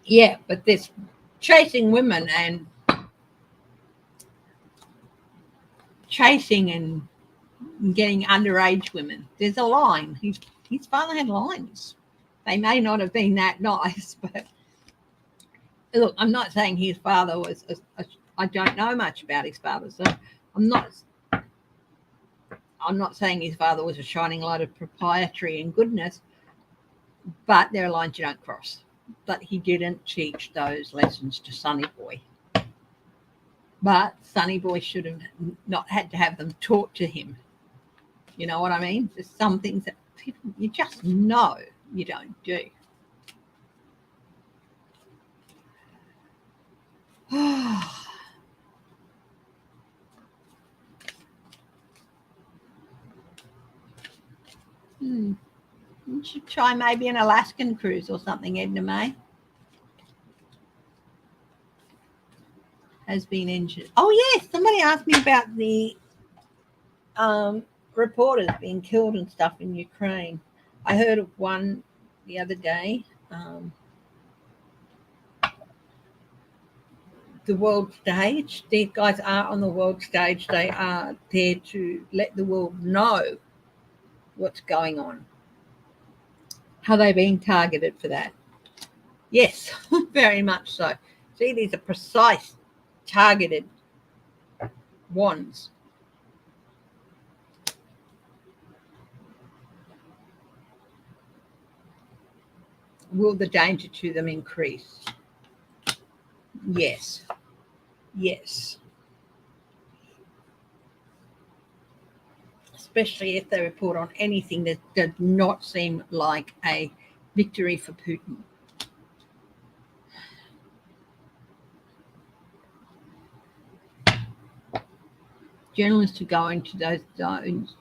Yeah, but this chasing women and chasing and getting underage women, there's a line. His father had lines. They may not have been that nice, but look, I'm not saying his father was I don't know much about his father, so I'm not saying his father was a shining light of propriety and goodness, but there are lines you don't cross. But he didn't teach those lessons to Sonny Boy. But Sonny Boy should have not had to have them taught to him. You know what I mean? There's some things that people, you just know you don't do. You should try maybe an Alaskan cruise or something, Edna May. Has been injured. Oh, yes. Somebody asked me about the reporters being killed and stuff in Ukraine. I heard of one the other day. The world stage. These guys are on the world stage. They are there to let the world know what's going on. How they being targeted for that? Yes, very much so. See, these are precise, targeted ones. Will the danger to them increase? Yes. Yes. Especially if they report on anything that does not seem like a victory for Putin. Journalists who go into those zones,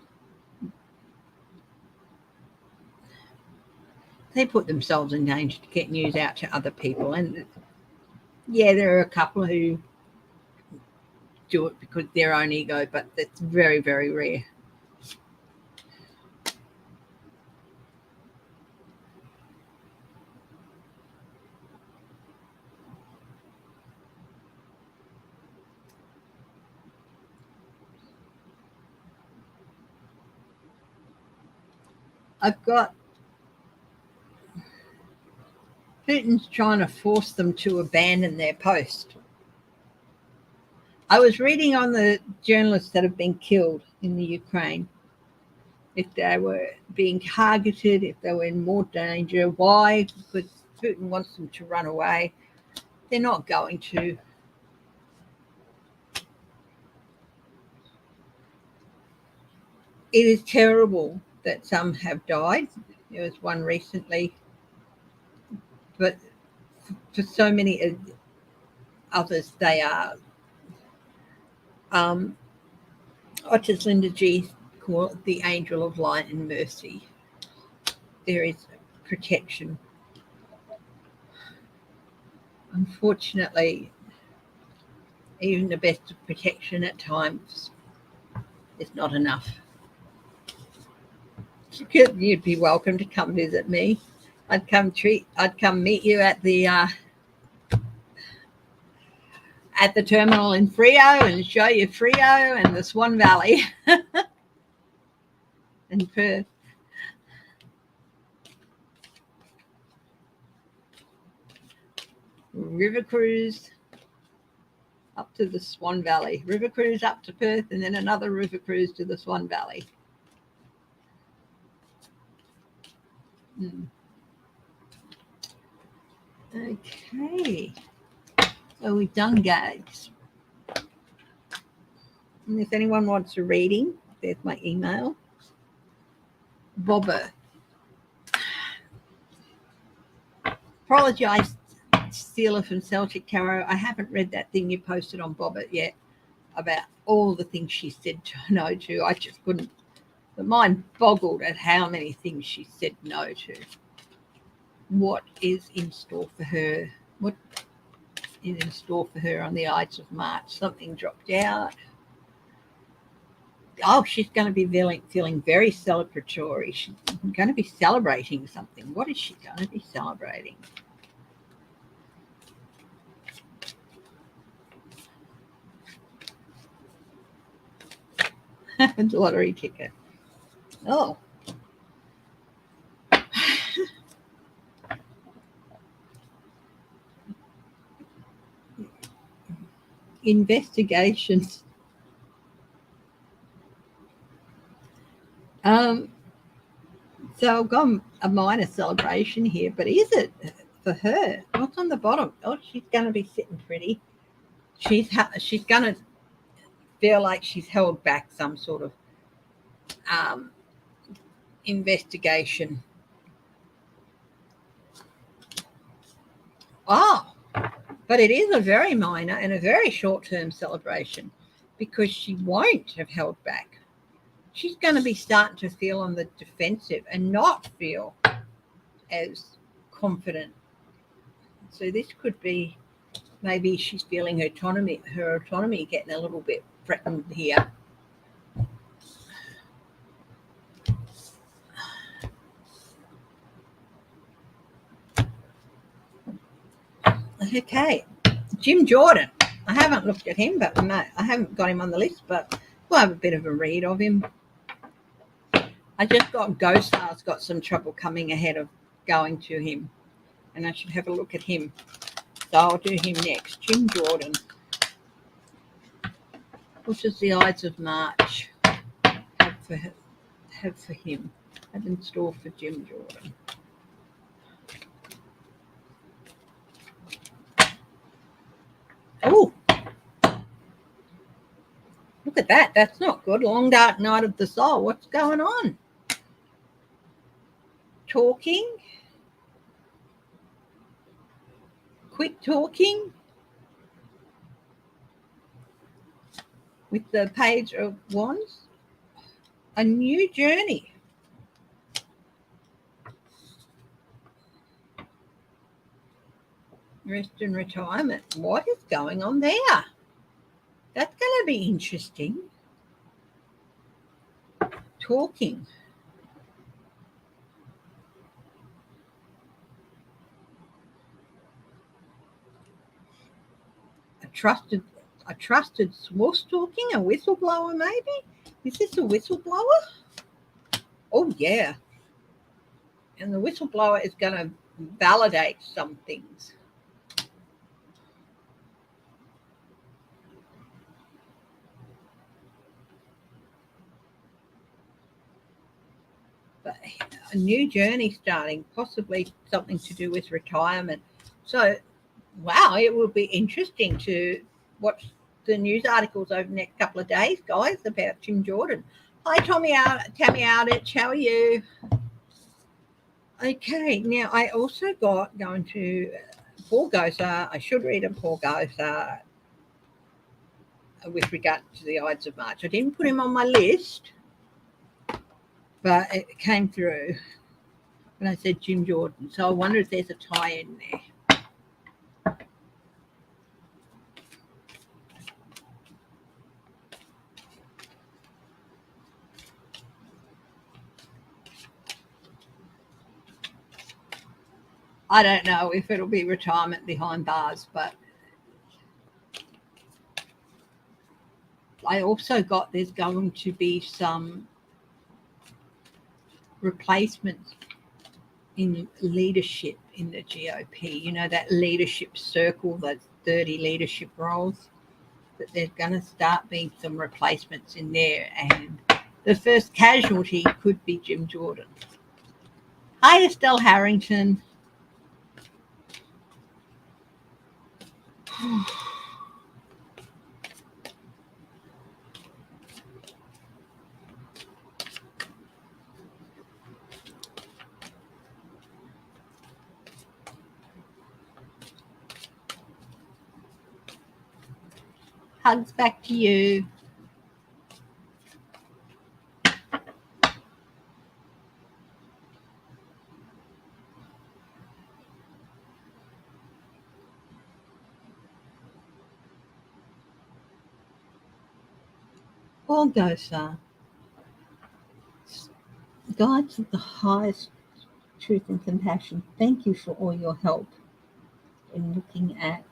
they put themselves in danger to get news out to other people. And yeah, there are a couple who do it because their own ego, but that's very, very rare. I've got Putin's trying to force them to abandon their post. I was reading on the journalists that have been killed in the Ukraine, if they were being targeted, if they were in more danger. Why? Because Putin wants them to run away. They're not going to. It is terrible that some have died. There was one recently. But for so many others, they are what does Linda G call it? The angel of light and mercy. There is protection. Unfortunately, even the best of protection at times is not enough. You'd be welcome to come visit me. I'd come meet you at the terminal in Freo and show you Freo and the Swan Valley and Perth. River cruise up to the Swan Valley. River cruise up to Perth and then another river cruise to the Swan Valley. Okay. So we've done Gaetz. And if anyone wants a reading, there's my email. Bobber. Apologise, Steeler from Celtic Tarot. I haven't read that thing you posted on Bobber yet about all the things she said no to. I just couldn't. The mind boggled at how many things she said no to. What is in store for her? What is in store for her on the Ides of March? Something dropped out. Oh, she's going to be feeling very celebratory. She's going to be celebrating something. What is she going to be celebrating? Lottery ticket. Oh. Investigations. So I've got a minor celebration here, but is it for her? What's on the bottom? Oh, she's going to be sitting pretty. She's going to feel like she's held back some sort of investigation. Oh, but it is a very minor and a very short-term celebration because she won't have held back. She's going to be starting to feel on the defensive and not feel as confident. So this could be maybe she's feeling her autonomy getting a little bit threatened here. Okay, Jim Jordan. I haven't looked at him, but I haven't got him on the list, but we'll have a bit of a read of him. I just got Gosar's got some trouble coming ahead of going to him, and I should have a look at him. So I'll do him next. Jim Jordan. What does the Ides of March have for him? Have in store for Jim Jordan? Oh, look at that. That's not good. Long dark night of the soul. What's going on? Talking. Quit talking. With the Page of Wands. A new journey. Rest and retirement. What is going on there? That's going to be interesting. Talking. A trusted source talking, a whistleblower maybe? Is this a whistleblower? Oh, yeah. And the whistleblower is going to validate some things. But a new journey starting, possibly something to do with retirement. So, wow, it will be interesting to watch the news articles over the next couple of days, guys, about Jim Jordan. Hi, Tammy Outich. How are you? Okay, now I also got going to Paul Gosar. I should read a Paul Gosar with regard to the Ides of March. I didn't put him on my list, but it came through when I said Jim Jordan. So I wonder if there's a tie in there. I don't know if it'll be retirement behind bars, but I also got there's going to be some replacements in leadership in the GOP. You know, that leadership circle, those 30 leadership roles, that there's going to start being some replacements in there. And the first casualty could be Jim Jordan. Hi, Estelle Harrington. Hugs back to you. All Gosar, guides of the highest truth and compassion, thank you for all your help in looking at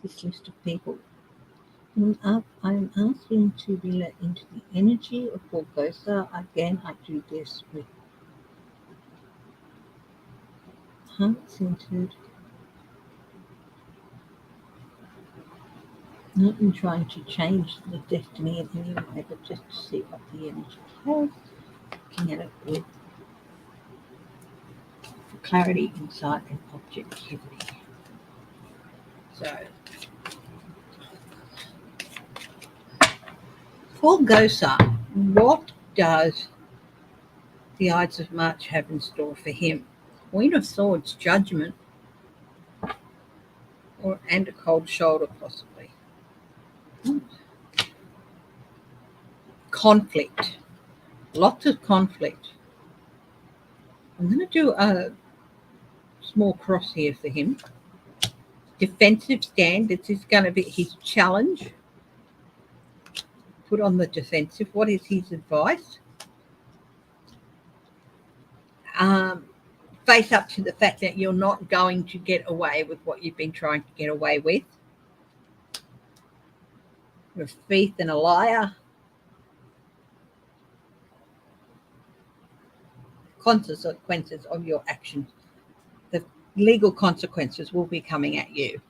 this list of people. I'm asking to be let into the energy of Paul Gosar. Again, I do this with heart-centered, not in trying to change the destiny in any way, but just to see what the energy has, looking at it with clarity, insight, and objectivity. So, Paul Gosar, what does the Ides of March have in store for him? Queen of Swords, judgment, and a cold shoulder, possibly. Conflict, lots of conflict. I'm going to do a small cross here for him. Defensive stand, this is going to be his challenge. Put on the defensive. What is his advice? Face up to the fact that you're not going to get away with what you've been trying to get away with. You're a thief and a liar. Consequences of your actions. The legal consequences will be coming at you.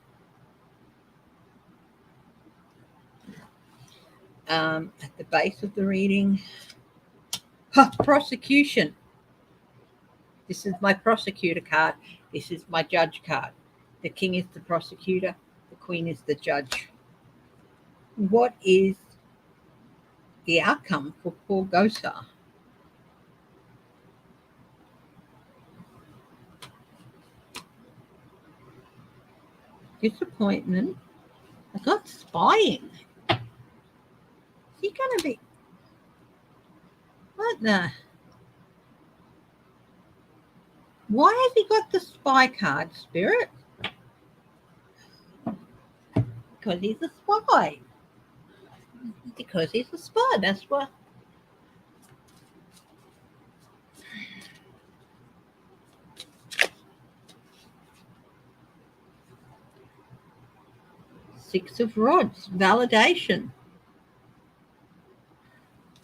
At the base of the reading, prosecution. This is my prosecutor card. This is my judge card. The king is the prosecutor. The queen is the judge. What is the outcome for Paul Gosar? Disappointment. I got spying. Is he going to be... What the... Why has he got the spy card, Spirit? Because he's a spy. Because he's a spy. That's what. Six of Rods. Validation.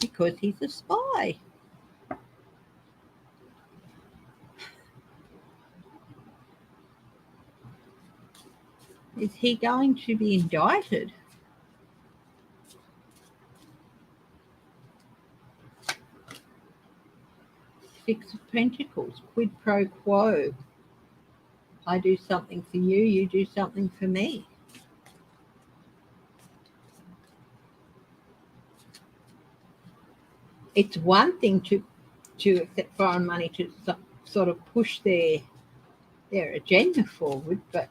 Because he's a spy. Is he going to be indicted? Six of Pentacles, quid pro quo. I do something for you, you do something for me. It's one thing to accept foreign money to sort of push their agenda forward, but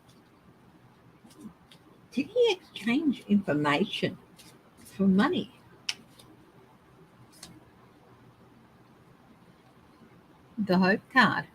Did he exchange information for money? The Hope card.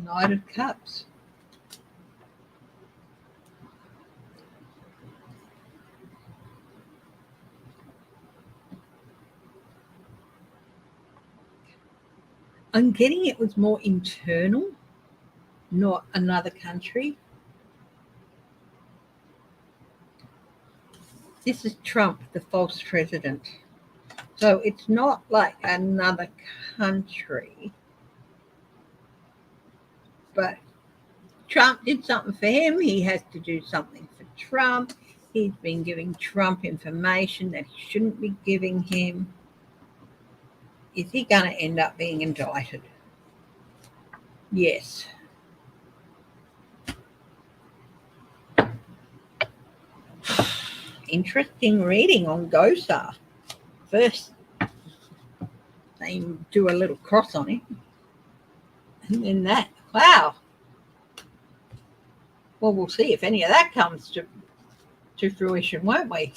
Knight of Cups. I'm getting it was more internal, not another country. This is Trump, the false president. So it's not like another country. But Trump did something for him. He has to do something for Trump. He's been giving Trump information that he shouldn't be giving him. Is he going to end up being indicted? Yes. Interesting reading on Gosar. First, they do a little cross on it. And then that. Wow. Well, we'll see if any of that comes to fruition, won't we?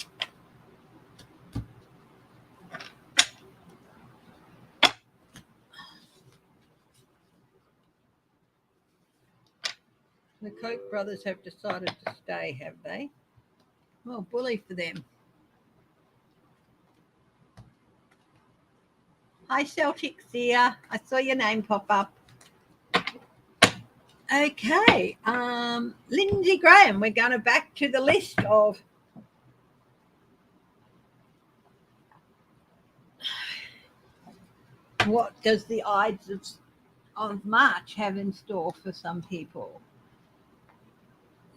The Koch brothers have decided to stay, have they? Well, bully for them. Hi, Celtics here. I saw your name pop up. Okay. Lindsey Graham. We're going back to the list of what does the Ides of March have in store for some people.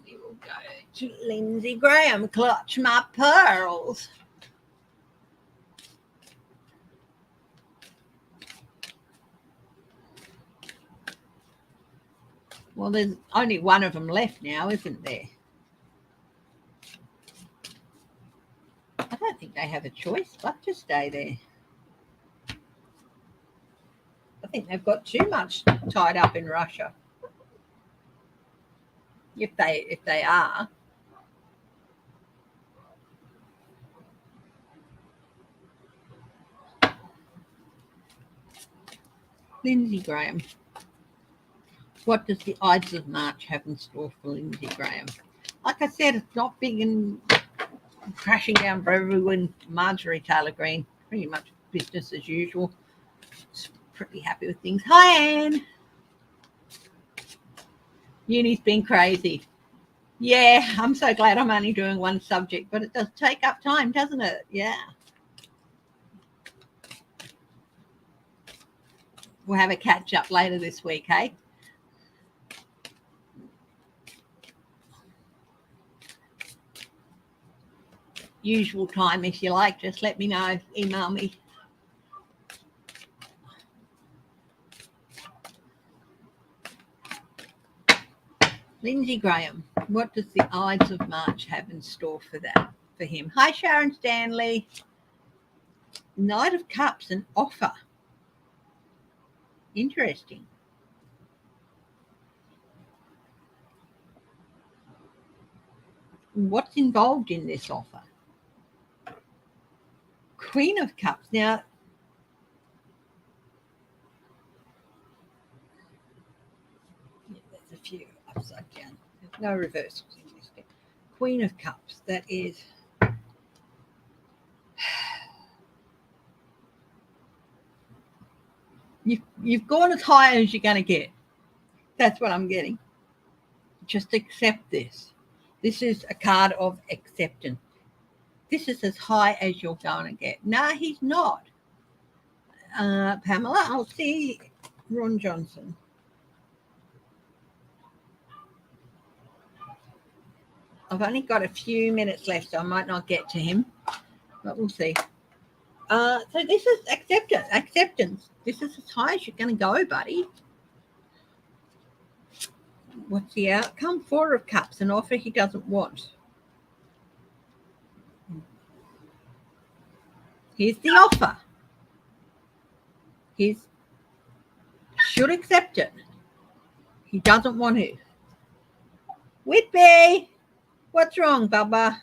We will go to Lindsey Graham. Clutch my pearls. Well, there's only one of them left now, isn't there? I don't think they have a choice but to stay there. I think they've got too much tied up in Russia. If they are. Lindsey Graham. What does the Ides of March have in store for Lindsey Graham? Like I said, it's not big and crashing down for everyone. Marjorie Taylor Greene, pretty much business as usual. Just pretty happy with things. Hi, Anne. Uni's been crazy. Yeah, I'm so glad I'm only doing one subject, but it does take up time, doesn't it? Yeah. We'll have a catch up later this week, hey? Usual time, if you like, just let me know. Email me. Lindsey Graham, what does the Ides of March have in store for him? Hi, Sharon Stanley. Knight of Cups, an offer. Interesting. What's involved in this offer? Queen of Cups. Now, there's a few upside down. There's no reversals in this deck. Queen of Cups. That is you've gone as high as you're going to get. That's what I'm getting. Just accept this. This is a card of acceptance. This is as high as you're going to get. No, he's not. Pamela, I'll see Ron Johnson. I've only got a few minutes left, so I might not get to him, but we'll see. So this is acceptance. This is as high as you're going to go, buddy. What's the outcome? 4 of Cups, an offer he doesn't want. Here's the offer. He should accept it. He doesn't want to. Whitby, what's wrong, Bubba?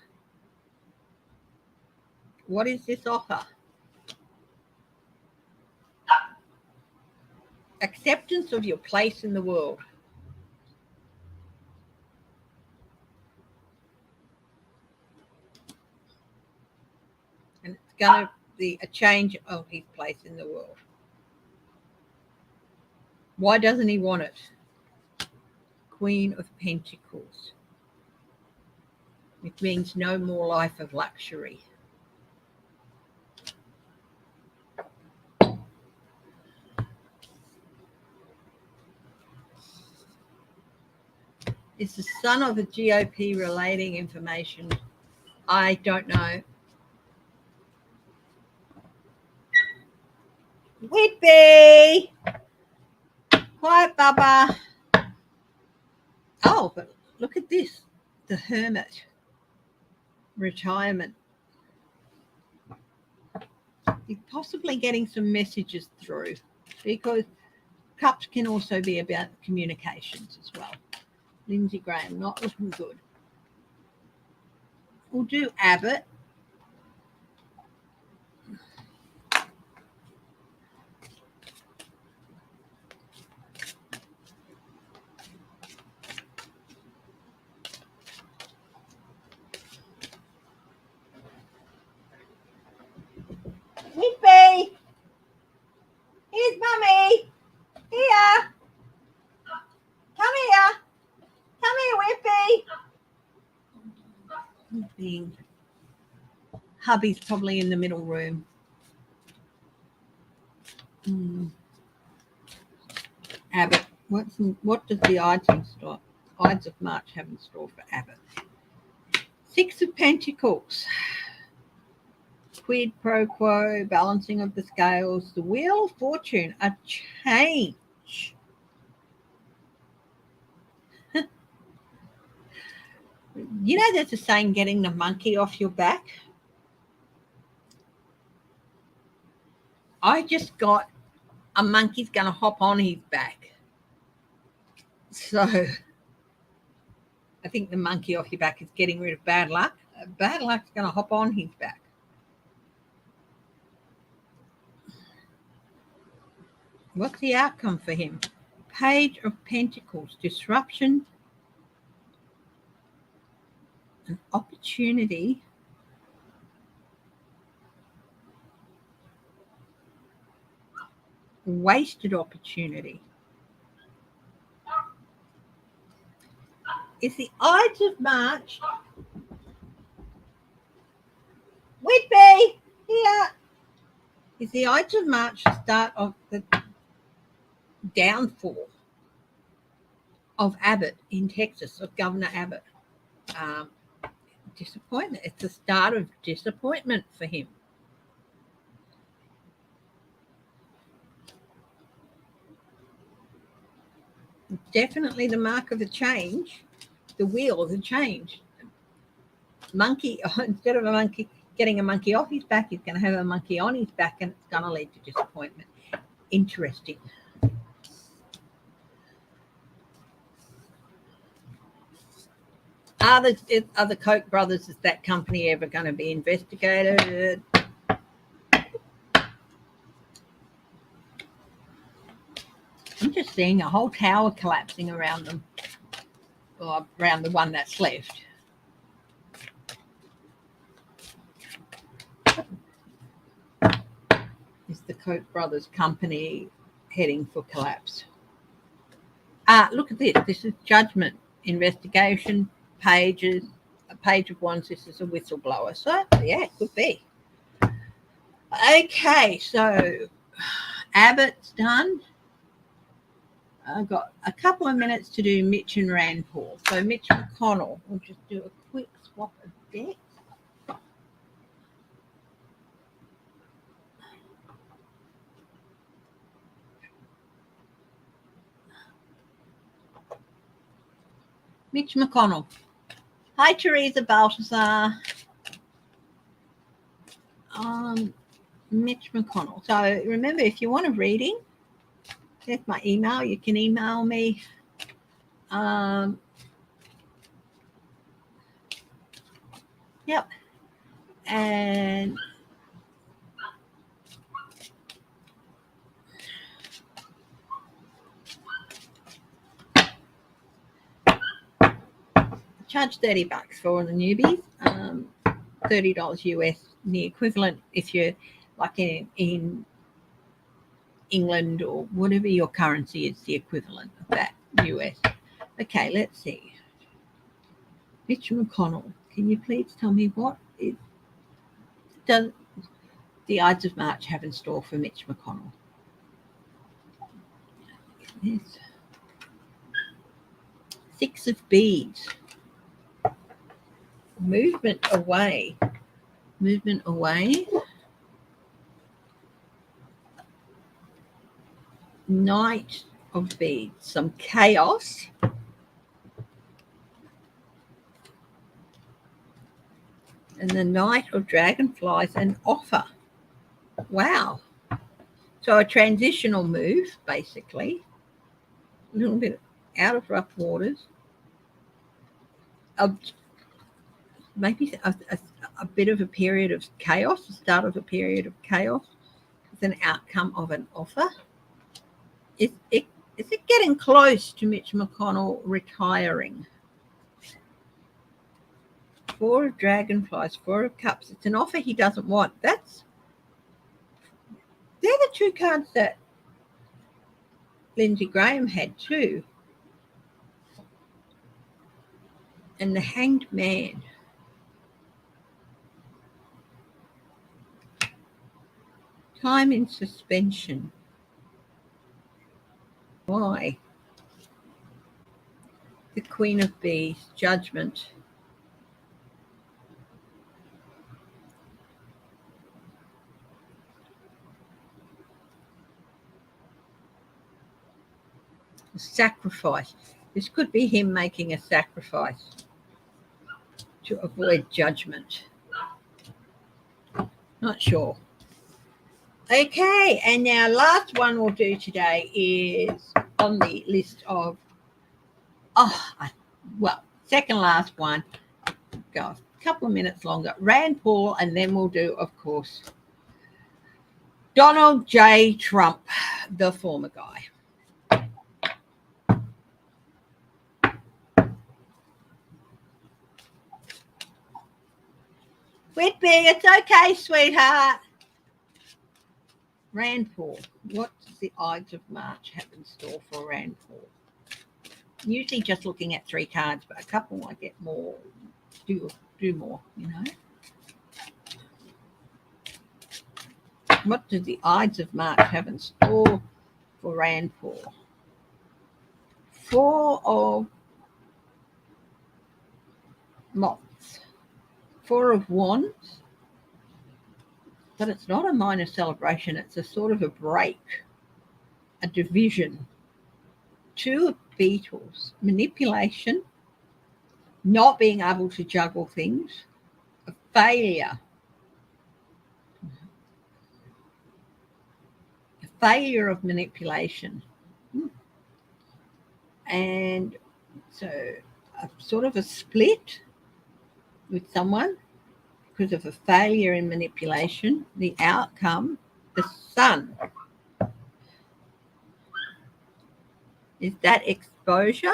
What is this offer? Acceptance of your place in the world. And it's going to be a change of his place in the world. Why doesn't he want it? Queen of Pentacles. It means no more life of luxury. Is the son of the GOP relating information? I don't know. Whitby! Quiet, Bubba. Oh, but look at this. The Hermit. Retirement. You're possibly getting some messages through, because Cups can also be about communications as well. Lindsey Graham, not looking good. We'll do Abbott. Whitby! Here's Mummy! Here! Come here! Come here, Whitby! Hubby's probably in the middle room. Abbott. What does the Ides of March have in store for Abbott? 6 of Pentacles. Quid pro quo, balancing of the scales, the Wheel of Fortune, a change. You know, there's a saying, getting the monkey off your back. I just got a monkey's going to hop on his back. So I think the monkey off your back is getting rid of bad luck. Bad luck's going to hop on his back. What's the outcome for him? Page of Pentacles, disruption, an opportunity, wasted opportunity. Is the Ides of March? Whitby, here. Is the Ides of March the start of the downfall of Abbott in Texas, of Governor Abbott? Disappointment. It's the start of disappointment for him. Definitely the mark of a change. The wheel of a change. Monkey, instead of a monkey getting a monkey off his back, he's going to have a monkey on his back, and it's going to lead to disappointment. Interesting. Are the Koch brothers, is that company ever going to be investigated? I'm just seeing a whole tower collapsing around them, or around the one that's left. Is the Koch brothers company heading for collapse? Look at this. This is judgment, investigation, pages, a page of wands. This is a whistleblower. So, yeah, it could be. Okay, so Abbott's done. I've got a couple of minutes to do Mitch and Rand Paul. So Mitch McConnell, we'll just do a quick swap of decks. Mitch McConnell. Hi, Teresa Balthazar. Mitch McConnell. So remember, if you want a reading, there's my email. You can email me. Yep. And charge $30 for the newbies. $30 US, the equivalent if you're like in England or whatever your currency is, the equivalent of that US. Okay, let's see. Mitch McConnell, can you please tell me what does the Ides of March have in store for Mitch McConnell? Yes. Six of Beads. Movement away. Movement away. Knight of Beads. Some chaos. And the Knight of Dragonflies, an offer. Wow. So a transitional move, basically. A little bit out of rough waters. Maybe a bit of a period of chaos, the start of a period of chaos with an outcome of an offer. Is it getting close to Mitch McConnell retiring? Four of Dragonflies, Four of Cups. It's an offer he doesn't want. They're the two cards that Lindsey Graham had too. And the Hanged Man. Time in suspension. Why? The Queen of Bees, Judgment. Sacrifice. This could be him making a sacrifice to avoid judgment. Not sure. Okay, and now last one we'll do today is on the list of, second last one. Go a couple of minutes longer. Rand Paul, and then we'll do, of course, Donald J. Trump, the former guy. Whitby, it's okay, sweetheart. Rand Paul. What does the Ides of March have in store for Rand Paul? Usually just looking at three cards, but a couple might get more. Do more, you know. What does the Ides of March have in store for Rand Paul? Four of Moths. Four of Wands. But it's not a minor celebration. It's a sort of a break, a division. Two of Beetles. Manipulation. Not being able to juggle things. A failure. A failure of manipulation. And so a sort of a split with someone because of a failure in manipulation. The outcome, the Sun. Is that exposure?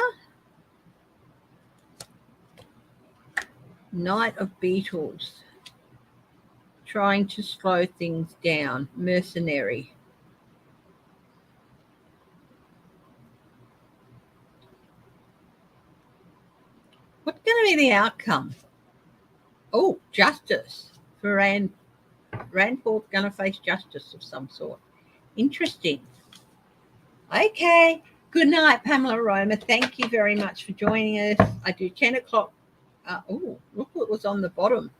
Knight of Beetles. Trying to slow things down. Mercenary. What's going to be the outcome? Oh, justice for Rand. Rand Paul's going to face justice of some sort. Interesting. Okay. Good night, Pamela Roma. Thank you very much for joining us. I do 10 o'clock. Look what was on the bottom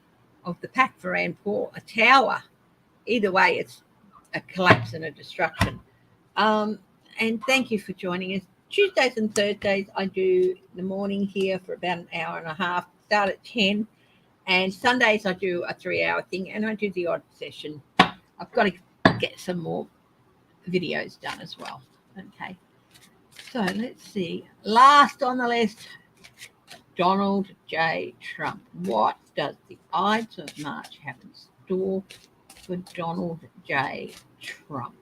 of the pack for Rand Paul. A tower. Either way, it's a collapse and a destruction. And thank you for joining us. Tuesdays and Thursdays, I do the morning here for about an hour and a half, start at 10. And Sundays, I do a 3-hour thing, and I do the odd session. I've got to get some more videos done as well. Okay. So let's see. Last on the list, Donald J. Trump. What does the Ides of March have in store for Donald J. Trump?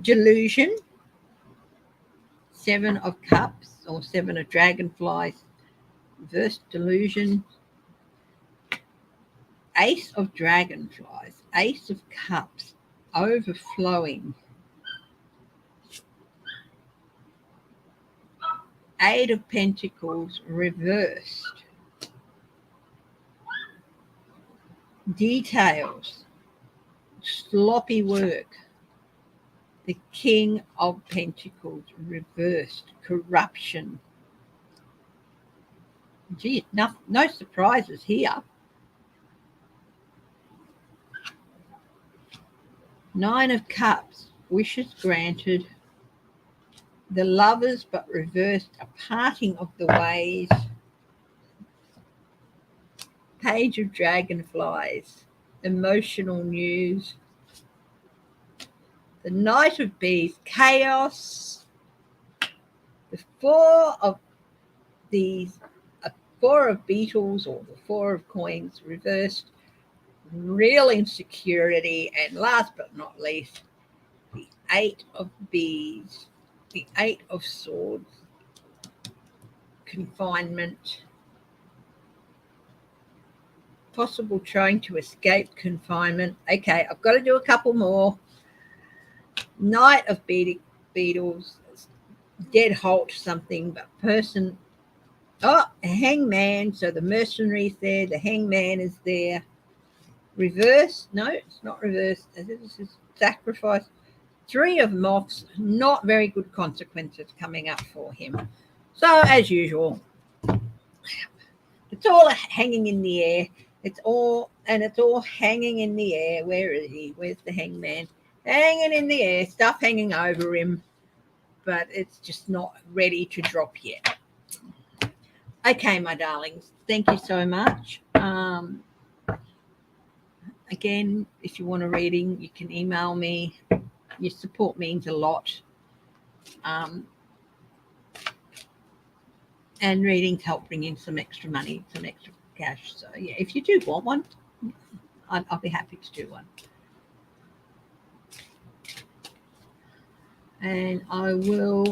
Delusion, 7 of Cups or 7 of Dragonflies, reverse delusion, Ace of Dragonflies, Ace of Cups, overflowing, 8 of Pentacles, reversed, details, sloppy work, the King of Pentacles, reversed, corruption. Gee, no surprises here. 9 of Cups, wishes granted, the Lovers but reversed, a parting of the ways, Page of Dragonflies, emotional news, the Knight of Bees, chaos, the 4 of these, 4 of Beetles or the 4 of Coins reversed, real insecurity, and last but not least, the 8 of Bees, the 8 of Swords, confinement, possible trying to escape confinement. Okay, I've got to do a couple more. Knight of Beetles, dead halt something, but person, a hangman, so the mercenary's there, the hangman is there. Reverse, no, it's not reverse. This is sacrifice. 3 of Moths, not very good consequences coming up for him. So as usual, it's all hanging in the air. It's all hanging in the air. Where is he? Where's the hangman? Hanging in the air, stuff hanging over him, but it's just not ready to drop yet. Okay, my darlings, thank you so much. Again, if you want a reading, you can email me. Your support means a lot. And readings help bring in some extra money, some extra cash. So, yeah, if you do want one, I'll be happy to do one. And I will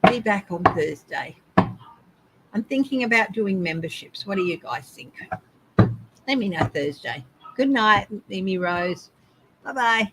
be back on Thursday. I'm thinking about doing memberships. What do you guys think? Let me know Thursday. Good night, Mimi Rose. Bye-bye.